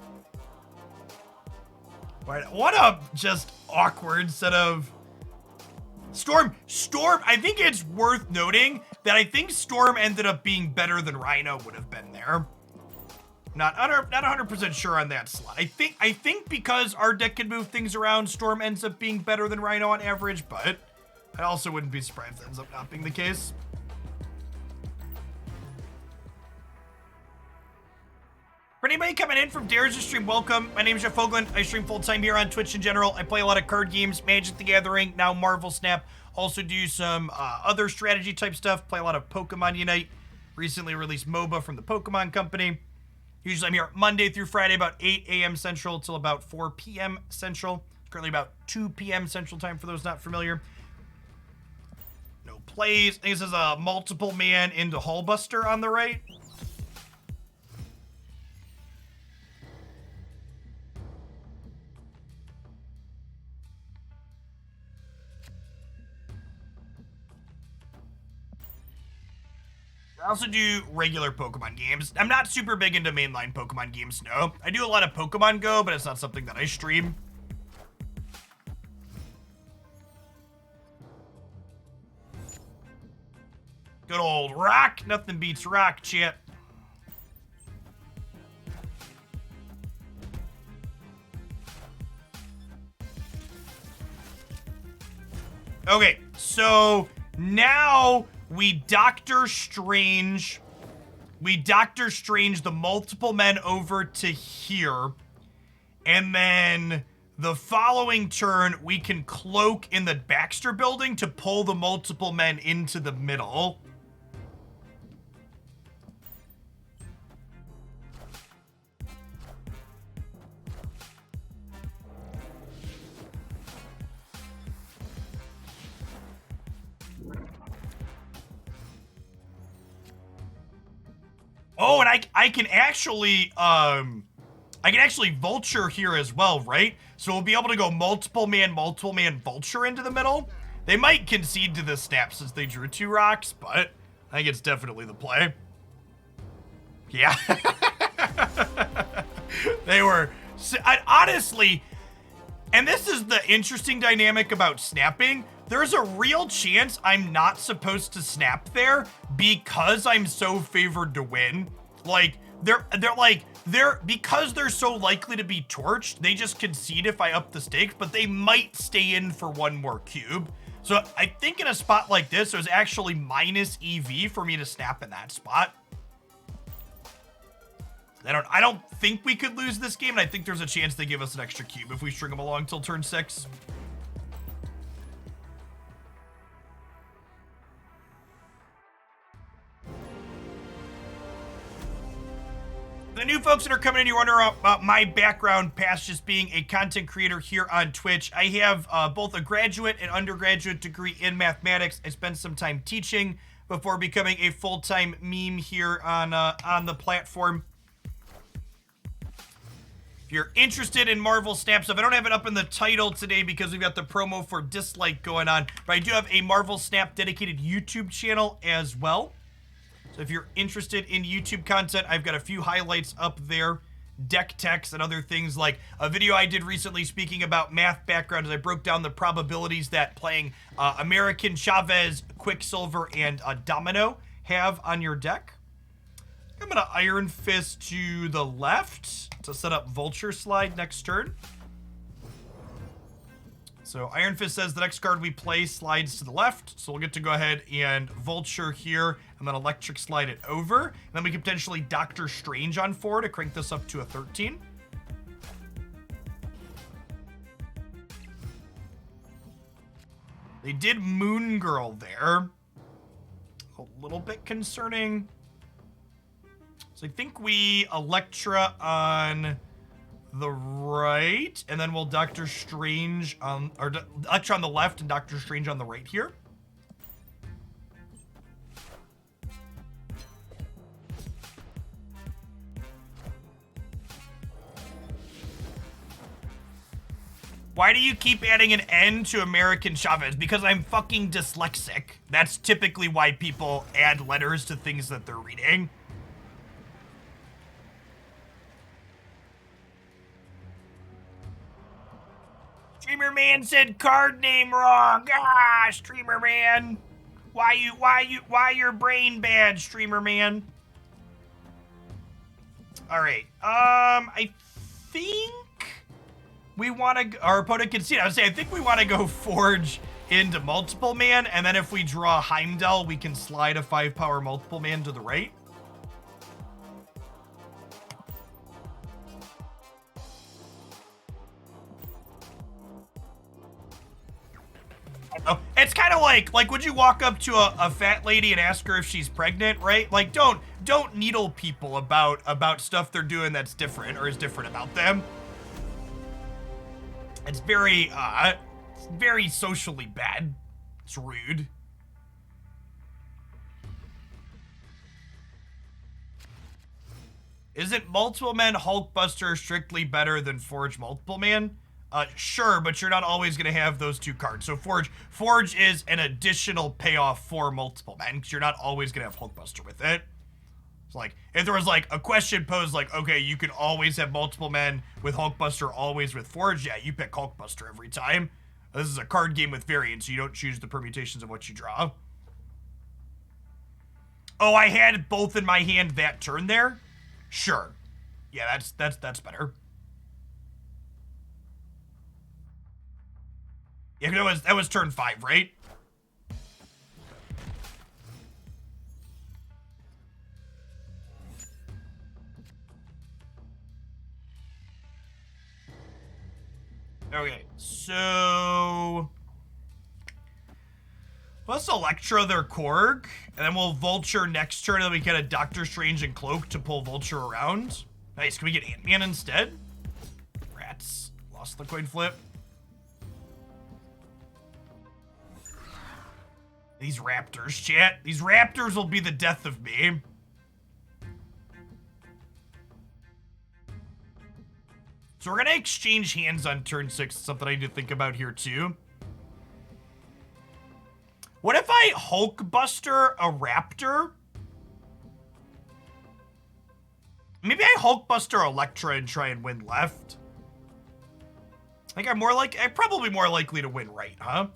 What a just awkward set of... Storm, I think it's worth noting that I think Storm ended up being better than Rhino would have been there. Not 100% sure on that slot. I think because our deck can move things around, Storm ends up being better than Rhino on average, but I also wouldn't be surprised if that ends up not being the case. For anybody coming in from Dara's stream, welcome. My name is Jeff Hoagland. I stream full-time here on Twitch in general. I play a lot of card games, Magic the Gathering, now Marvel Snap. Also do some other strategy type stuff. Play a lot of Pokemon Unite. Recently released MOBA from the Pokemon Company. Usually I'm here Monday through Friday about 8 a.m. Central till about 4 p.m. Central. It's currently about 2 p.m. Central Time for those not familiar. No plays. This is a multiple man into Hullbuster on the right. I also do regular Pokemon games. I'm not super big into mainline Pokemon games, no. I do a lot of Pokemon Go, but it's not something that I stream. Good old Rock. Nothing beats Rock, chat. Okay, so now we Doctor Strange the multiple men over to here, and then the following turn we can cloak in the Baxter building to pull the multiple men into the middle. Oh, and I can actually Vulture here as well, right? So we'll be able to go multiple man, Vulture into the middle. They might concede to this snap since they drew 2 rocks, but I think it's definitely the play. Yeah. They were, honestly, and this is the interesting dynamic about snapping. There's a real chance I'm not supposed to snap there because I'm so favored to win. Like, because they're so likely to be torched, they just concede if I up the stakes, but they might stay in for one more cube. So I think in a spot like this, there's actually minus EV for me to snap in that spot. I don't think we could lose this game, and I think there's a chance they give us an extra cube if we string them along till turn 6. The new folks that are coming in, you wonder about my background past just being a content creator here on Twitch. I have both a graduate and undergraduate degree in mathematics. I spent some time teaching before becoming a full-time meme here on the platform. If you're interested in Marvel Snap stuff, I don't have it up in the title today because we've got the promo for Dislike going on, but I do have a Marvel Snap dedicated YouTube channel as well. So if you're interested in YouTube content, I've got a few highlights up there deck techs and other things, like a video I did recently speaking about math backgrounds. I broke down the probabilities that playing American, Chavez, Quicksilver, and Domino have on your deck. I'm gonna Iron Fist to the left to set up Vulture Slide next turn. So Iron Fist says the next card we play slides to the left, so we'll get to go ahead and Vulture here, and then Electric Slide it over. And then we can potentially Doctor Strange on 4 to crank this up to a 13. They did Moon Girl there. A little bit concerning. So I think we Electra on the right, and then we'll Doctor Strange on, or Electra on the left and Doctor Strange on the right here. Why do you keep adding an N to American Chavez? Because I'm fucking dyslexic. That's typically why people add letters to things that they're reading. Streamer Man said card name wrong. Ah, Streamer Man. Why your brain bad, Streamer Man? All right. I think we want to, our opponent can see it. I would say I think we want to go Forge into Multiple Man, and then if we draw Heimdall, we can slide a 5-power Multiple Man to the right. It's kind of like would you walk up to a fat lady and ask her if she's pregnant, right? Like, don't needle people about stuff they're doing that's different or is different about them. It's very socially bad. It's rude. Isn't Multiple Man Hulkbuster strictly better than Forge Multiple Man? Sure, but you're not always going to have those two cards. So Forge is an additional payoff for Multiple Men, because you're not always going to have Hulkbuster with it. It's like, if there was like a question posed like, okay, you can always have Multiple Men with Hulkbuster, always with Forge, yeah, you pick Hulkbuster every time. This is a card game with variance, so you don't choose the permutations of what you draw. Oh, I had both in my hand that turn there? Sure. Yeah, that's better. Yeah, that was turn 5, right? Okay, so let's Electro their Korg, and then we'll Vulture next turn, and then we get a Doctor Strange and Cloak to pull Vulture around. Nice, can we get Ant-Man instead? Rats, lost the coin flip. These raptors, chat. These raptors will be the death of me. So we're going to exchange hands on turn 6. Something I need to think about here, too. What if I Hulkbuster a raptor? Maybe I Hulkbuster Electra and try and win left. I think I'm probably more likely to win right, huh?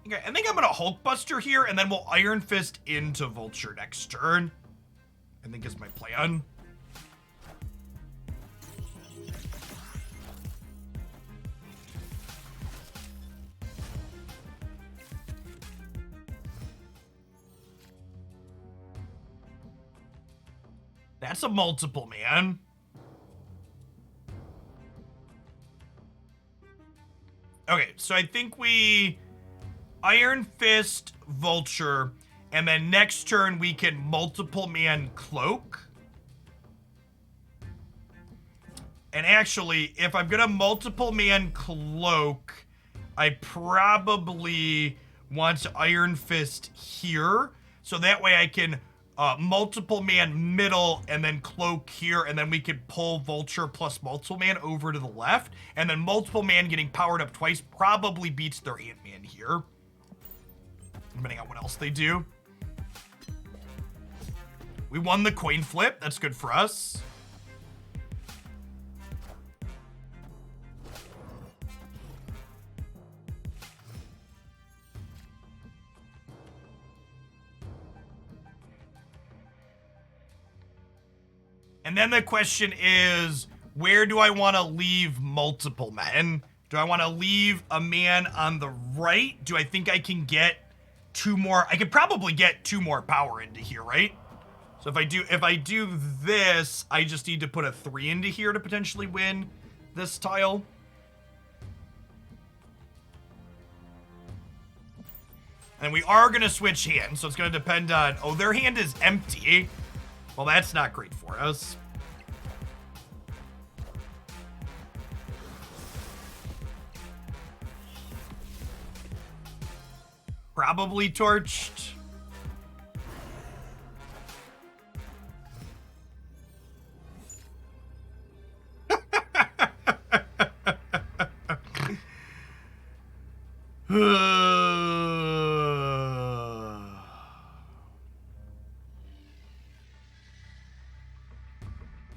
Okay, I think I'm gonna Hulkbuster here, and then we'll Iron Fist into Vulture next turn. I think is my plan. That's a Multiple Man. Okay, so I think we Iron Fist, Vulture, and then next turn we can Multiple Man Cloak. And actually, if I'm gonna Multiple Man Cloak, I probably want to Iron Fist here, so that way I can Multiple Man middle and then Cloak here, and then we could pull Vulture plus Multiple Man over to the left, and then Multiple Man getting powered up twice probably beats their Ant-Man here, depending on what else they do. We won the coin flip. That's good for us. And then the question is, where do I want to leave multiple men? Do I want to leave a man on the right? Do I think I can get 2 more? I could probably get 2 more power into here, right? So if I do this, I just need to put a 3 into here to potentially win this tile. And we are going to switch hands, so it's going to depend on... Oh, their hand is empty. Well, that's not great for us. Probably torched.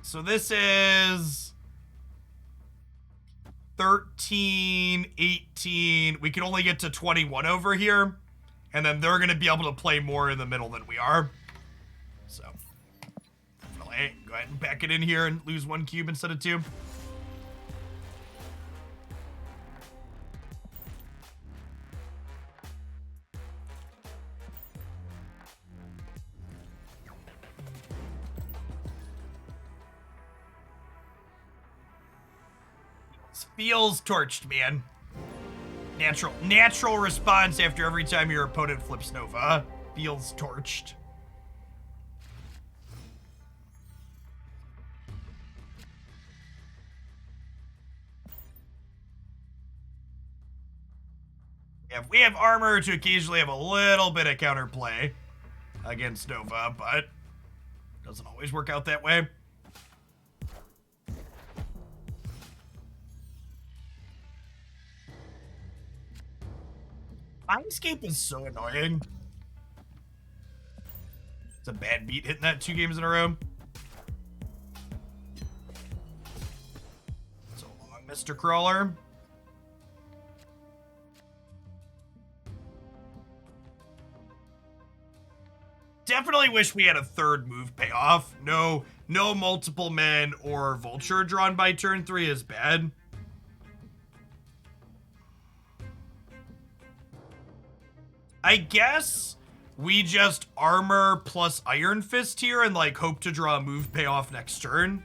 So this is 13, 18. We can only get to 21 over here. And then they're going to be able to play more in the middle than we are. So, definitely go ahead and pack it in here and lose 1 cube instead of 2. This feels torched, man. Natural response after every time your opponent flips Nova. Feels torched. If we have armor to occasionally have a little bit of counterplay against Nova, but doesn't always work out that way. Mindscape is so annoying. It's a bad beat hitting that 2 games in a row. So long, Mr. Crawler. Definitely wish we had a 3rd move payoff. No multiple men or vulture drawn by turn 3 is bad. I guess we just armor plus Iron Fist here and like hope to draw a move payoff next turn.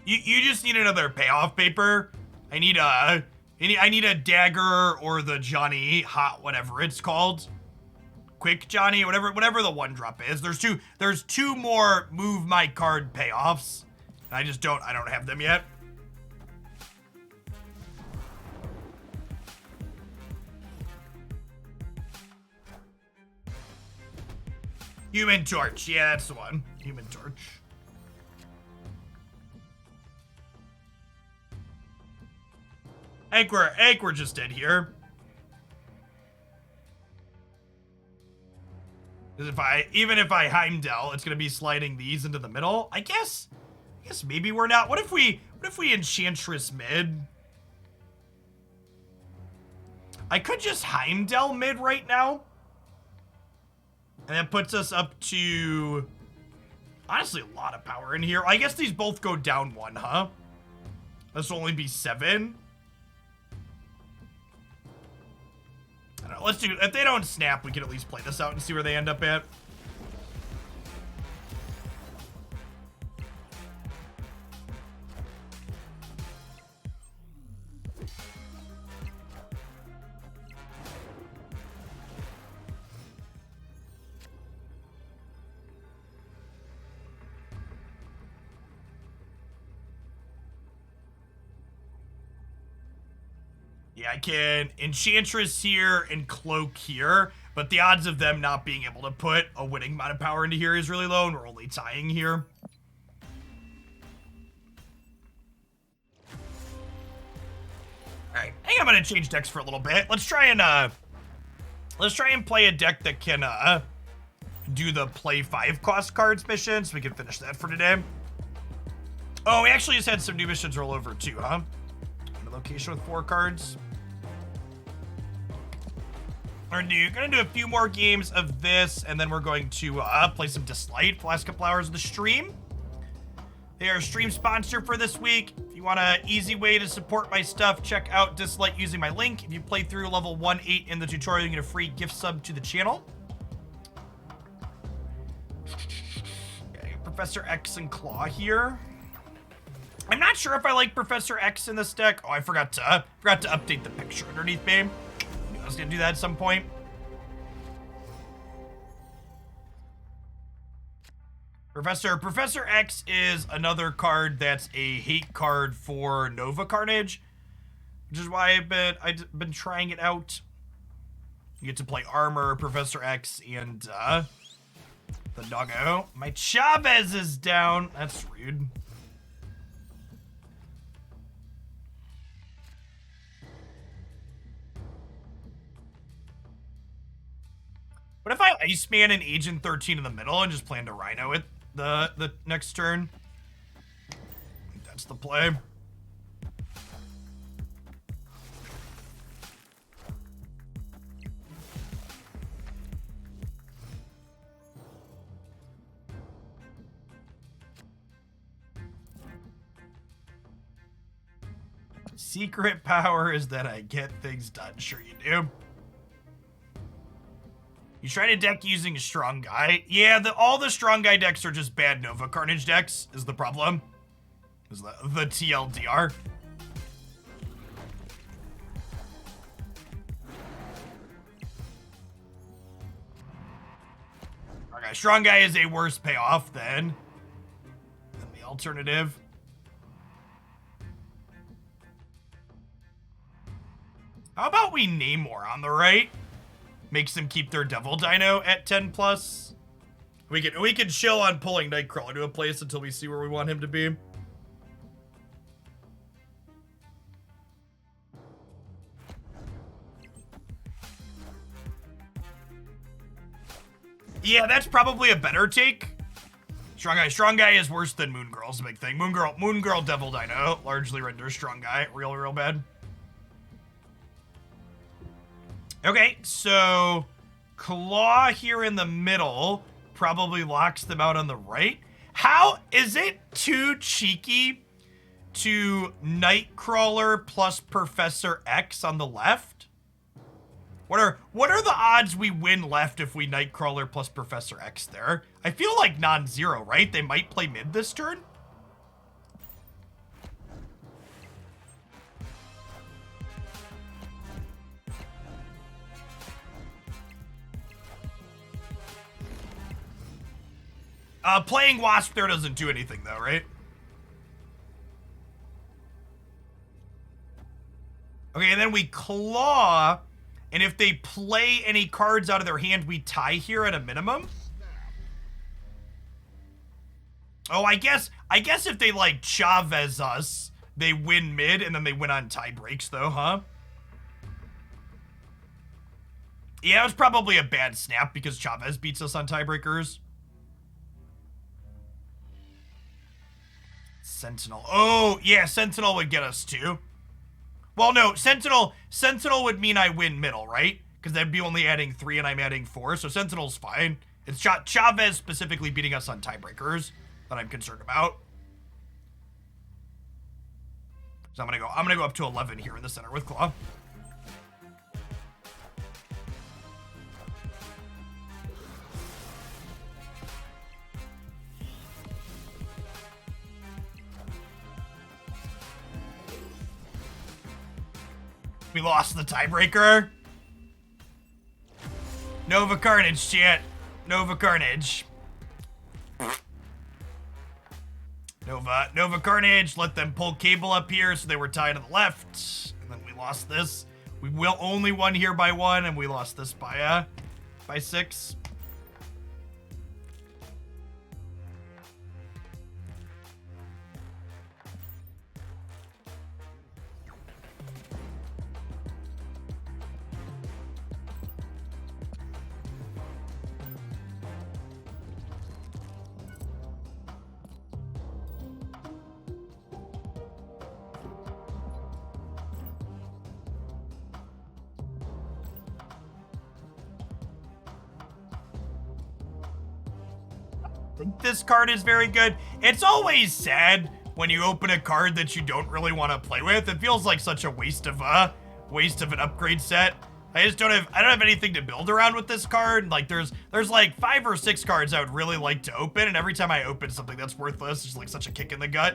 You just need another payoff paper. I need a dagger or the Johnny Hot, whatever it's called. Quick Johnny, whatever the 1-drop is. There's two more move my card payoffs. I don't have them yet. Human Torch. Yeah, that's the one. Human Torch. I think we're just dead here. Because even if I Heimdall, it's gonna be sliding these into the middle. I guess maybe we're not. What if we Enchantress mid? I could just Heimdall mid right now. And that puts us up to, honestly, a lot of power in here. I guess these both go down 1, huh? This will only be 7. I don't know, let's do, if they don't snap, we can at least play this out and see where they end up at. Yeah, I can Enchantress here and Cloak here, but the odds of them not being able to put a winning amount of power into here is really low, and we're only tying here. Alright, I think I'm gonna change decks for a little bit. Let's try and play a deck that can do the play 5 cost cards mission, so we can finish that for today. Oh, we actually just had some new missions roll over too, huh? A location with 4 cards. We're gonna do a few more games of this, and then we're going to play some Dislight for the last couple hours of the stream. They are stream sponsor for this week. If you want an easy way to support my stuff, check out Dislight using my link. If you play through level 1-8 in the tutorial, you get a free gift sub to the channel. Okay, Professor X and Claw here. I'm not sure if I like Professor X in this deck. Oh, I forgot to update the picture underneath me. I was gonna do that at some point. Professor X is another card that's a hate card for Nova Carnage, which is why I've been trying it out. You get to play Armor, Professor X, and the doggo. My Chavez is down. That's rude. What if I Iceman and Agent 13 in the middle and just plan to Rhino it the next turn? I think that's the play. Secret power is that I get things done. Sure you do. You try to deck using Strong Guy. Yeah, all the Strong Guy decks are just bad Nova Carnage decks, is the problem. Is the TLDR. Okay, Strong Guy is a worse payoff than the alternative. How about we Namor on the right? Makes them keep their Devil Dino at 10+. We can chill on pulling Nightcrawler to a place until we see where we want him to be. Yeah, that's probably a better take. Strong Guy is worse than Moon Girl's a big thing. Moon Girl Devil Dino largely renders Strong Guy real bad. Okay, so Claw here in the middle probably locks them out on the right. How is it too cheeky to Nightcrawler plus Professor X on the left? What are the odds we win left if we Nightcrawler plus Professor X there? I feel like non-zero, right? They might play mid this turn. Playing Wasp there doesn't do anything though, right? Okay, and then we Claw, and if they play any cards out of their hand, we tie here at a minimum. Oh, I guess if they like Chavez us, they win mid and then they win on tie breaks though, huh? Yeah, it was probably a bad snap because Chavez beats us on tiebreakers. Sentinel. Oh, yeah, Sentinel would get us too. Well, no, Sentinel would mean I win middle, right? Because that'd be only adding 3 and I'm adding 4, so Sentinel's fine. It's Chavez specifically beating us on tiebreakers that I'm concerned about. So I'm gonna go up to 11 here in the center with Claw. We lost the tiebreaker. Nova Carnage, chat. Nova Carnage. Nova Carnage. Let them pull Cable up here, so they were tied to the left. And then we lost this. We will only won here by 1, and we lost this by 6. This card is very good. It's always sad when you open a card that you don't really want to play with. It feels like such a waste of an upgrade set. I don't have anything to build around with this card. Like there's like 5 or 6 cards I would really like to open, and every time I open something that's worthless, it's like such a kick in the gut.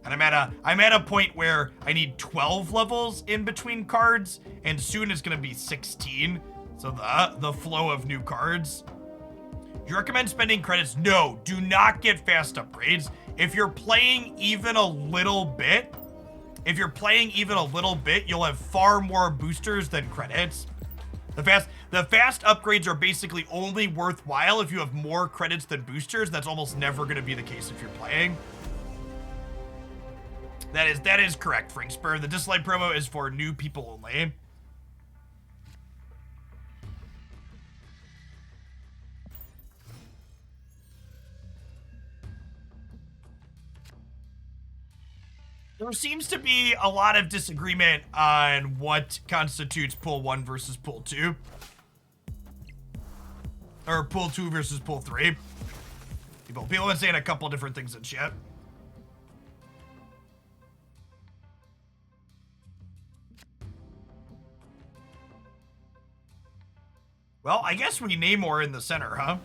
And I'm at a point where I need 12 levels in between cards, and soon it's gonna be 16. So the flow of new cards. Do you recommend spending credits? No, do not get fast upgrades. If you're playing even a little bit, you'll have far more boosters than credits. The fast upgrades are basically only worthwhile if you have more credits than boosters. That's almost never going to be the case if you're playing. That is correct, Frankspur. The dislike promo is for new people only. There seems to be a lot of disagreement on what constitutes pool 1 versus pool 2. Or pool 2 versus pool 3. People have been saying a couple different things in chat. Well, I guess we Namor in the center, huh?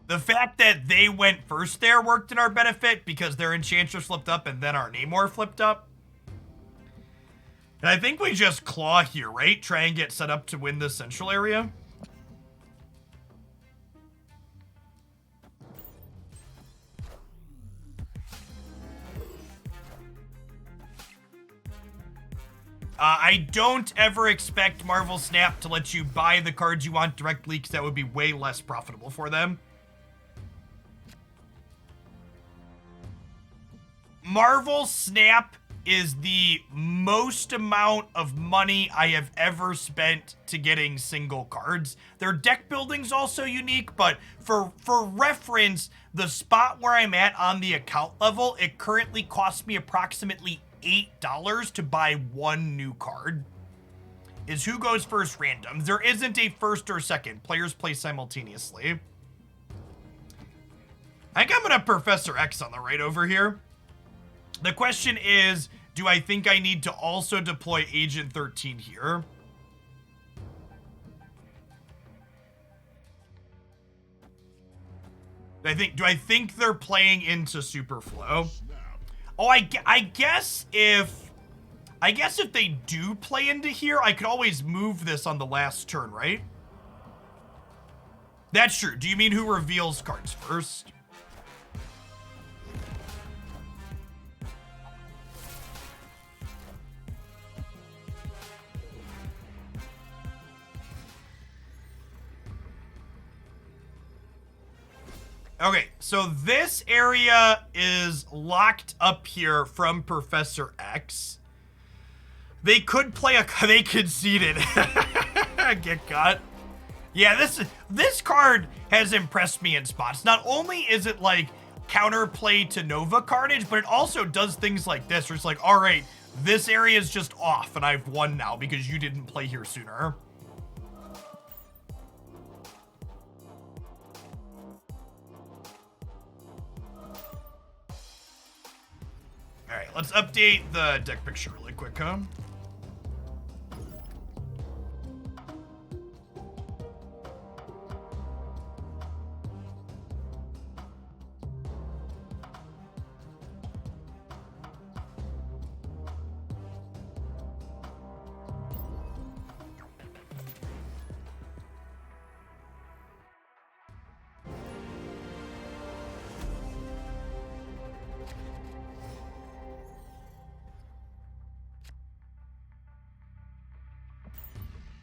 The fact that they went first there worked in our benefit because their Enchantress flipped up and then our Namor flipped up. And I think we just claw here, right? Try and get set up to win this central area. I don't ever expect Marvel Snap to let you buy the cards you want directly because that would be way less profitable for them. Marvel Snap is the most amount of money I have ever spent to getting single cards. Their deck building's also unique, but for reference, the spot where I'm at on the account level, it currently costs me approximately $8 to buy 1 new card. Is who goes first random. There isn't a first or second. Players play simultaneously. I think I'm gonna Professor X on the right over here. The question is, do I think I need to also deploy Agent 13 here? Do I think they're playing into Superflow? Oh, I guess if they do play into here, I could always move this on the last turn, right? That's true. Do you mean who reveals cards first? Okay, so this area is locked up here from Professor X. They could play they conceded. Get cut. Yeah, this card has impressed me in spots. Not only is it like counterplay to Nova Carnage, but it also does things like this, where it's like, all right, this area is just off and I've won now because you didn't play here sooner. All right, let's update the deck picture really quick, huh?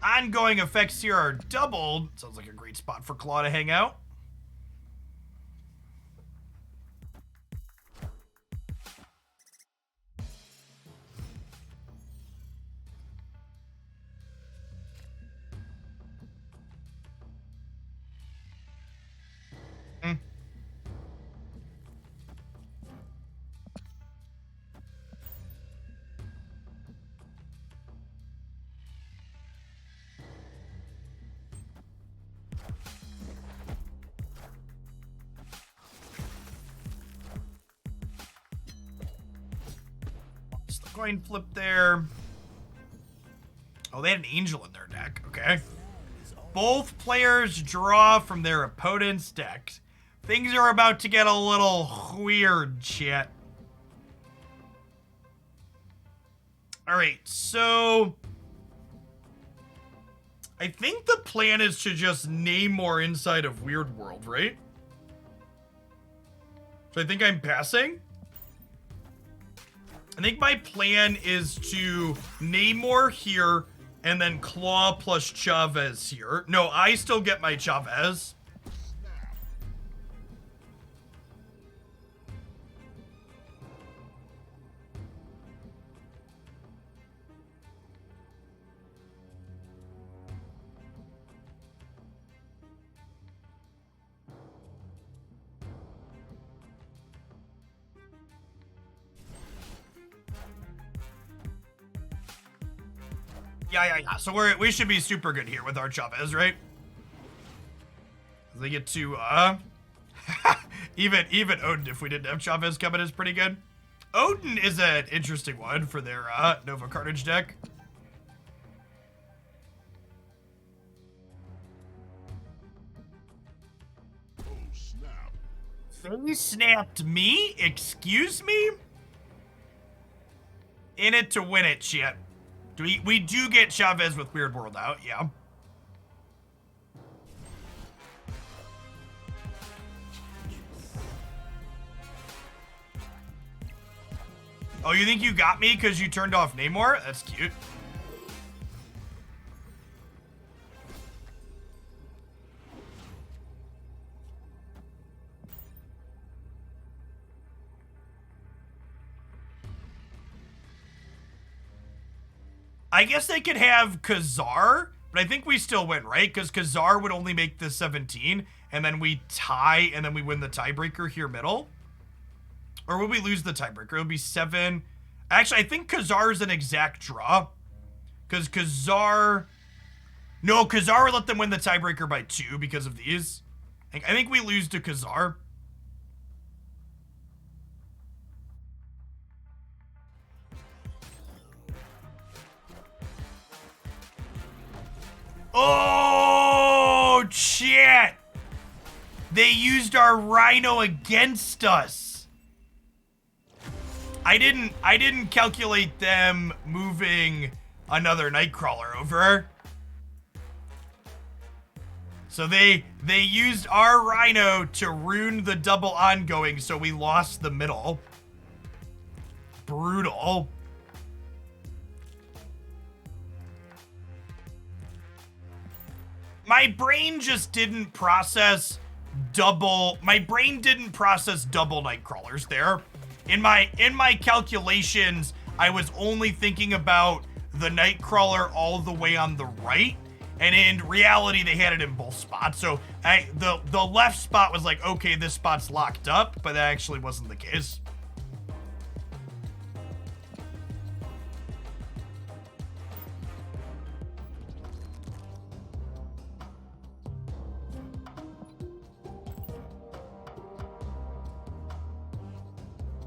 ongoing effects here are doubled. Sounds like a great spot for Claw to hang out. Coin flip there. Oh, they had an angel in their deck. Okay. Both players draw from their opponent's decks. Things are about to get a little weird, chat. All right, so I think the plan is to just name more inside of Weird World, right? So I think I'm passing. I think my plan is to Namor here and then Claw plus Chavez here. No, I still get my Chavez. Yeah. So we should be super good here with our Chavez, right? They get to even Odin, if we didn't have Chavez coming, is pretty good. Odin is an interesting one for their Nova Carnage deck. Oh snap! They snapped me? Excuse me? In it to win it, shit. We do get Chavez with Weird World out, yeah. Oh, you think you got me because you turned off Namor? That's cute. I guess they could have Khazar, but I think we still win, right? Because Khazar would only make the 17, and then we tie, and then we win the tiebreaker here middle. Or would we lose the tiebreaker? It would be 7. Actually, I think Khazar is an exact draw. Because Khazar... No, Khazar would let them win the tiebreaker by 2 because of these. I think we lose to Khazar. Oh, shit! They used our Rhino against us. I didn't calculate them moving another Nightcrawler over. So they used our Rhino to ruin the double ongoing, so we lost the middle. Brutal. My brain just didn't process double. My brain didn't process double Nightcrawlers there. In my calculations, I was only thinking about the Nightcrawler all the way on the right, and in reality, they had it in both spots. So the left spot was like, okay, this spot's locked up, but that actually wasn't the case.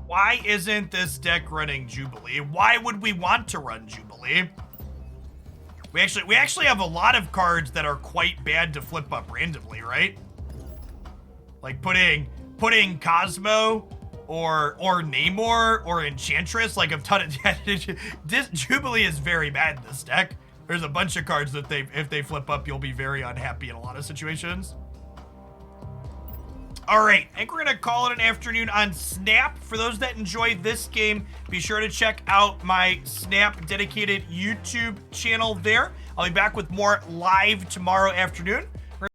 Why isn't this deck running Jubilee? Why would we want to run Jubilee? We actually have a lot of cards that are quite bad to flip up randomly, right? Like putting Cosmo or Namor or Enchantress, like a ton of this Jubilee is very bad in this deck. There's a bunch of cards that if they flip up, you'll be very unhappy in a lot of situations. All right, I think we're gonna call it an afternoon on Snap. For those that enjoy this game, be sure to check out my Snap dedicated YouTube channel there. I'll be back with more live tomorrow afternoon.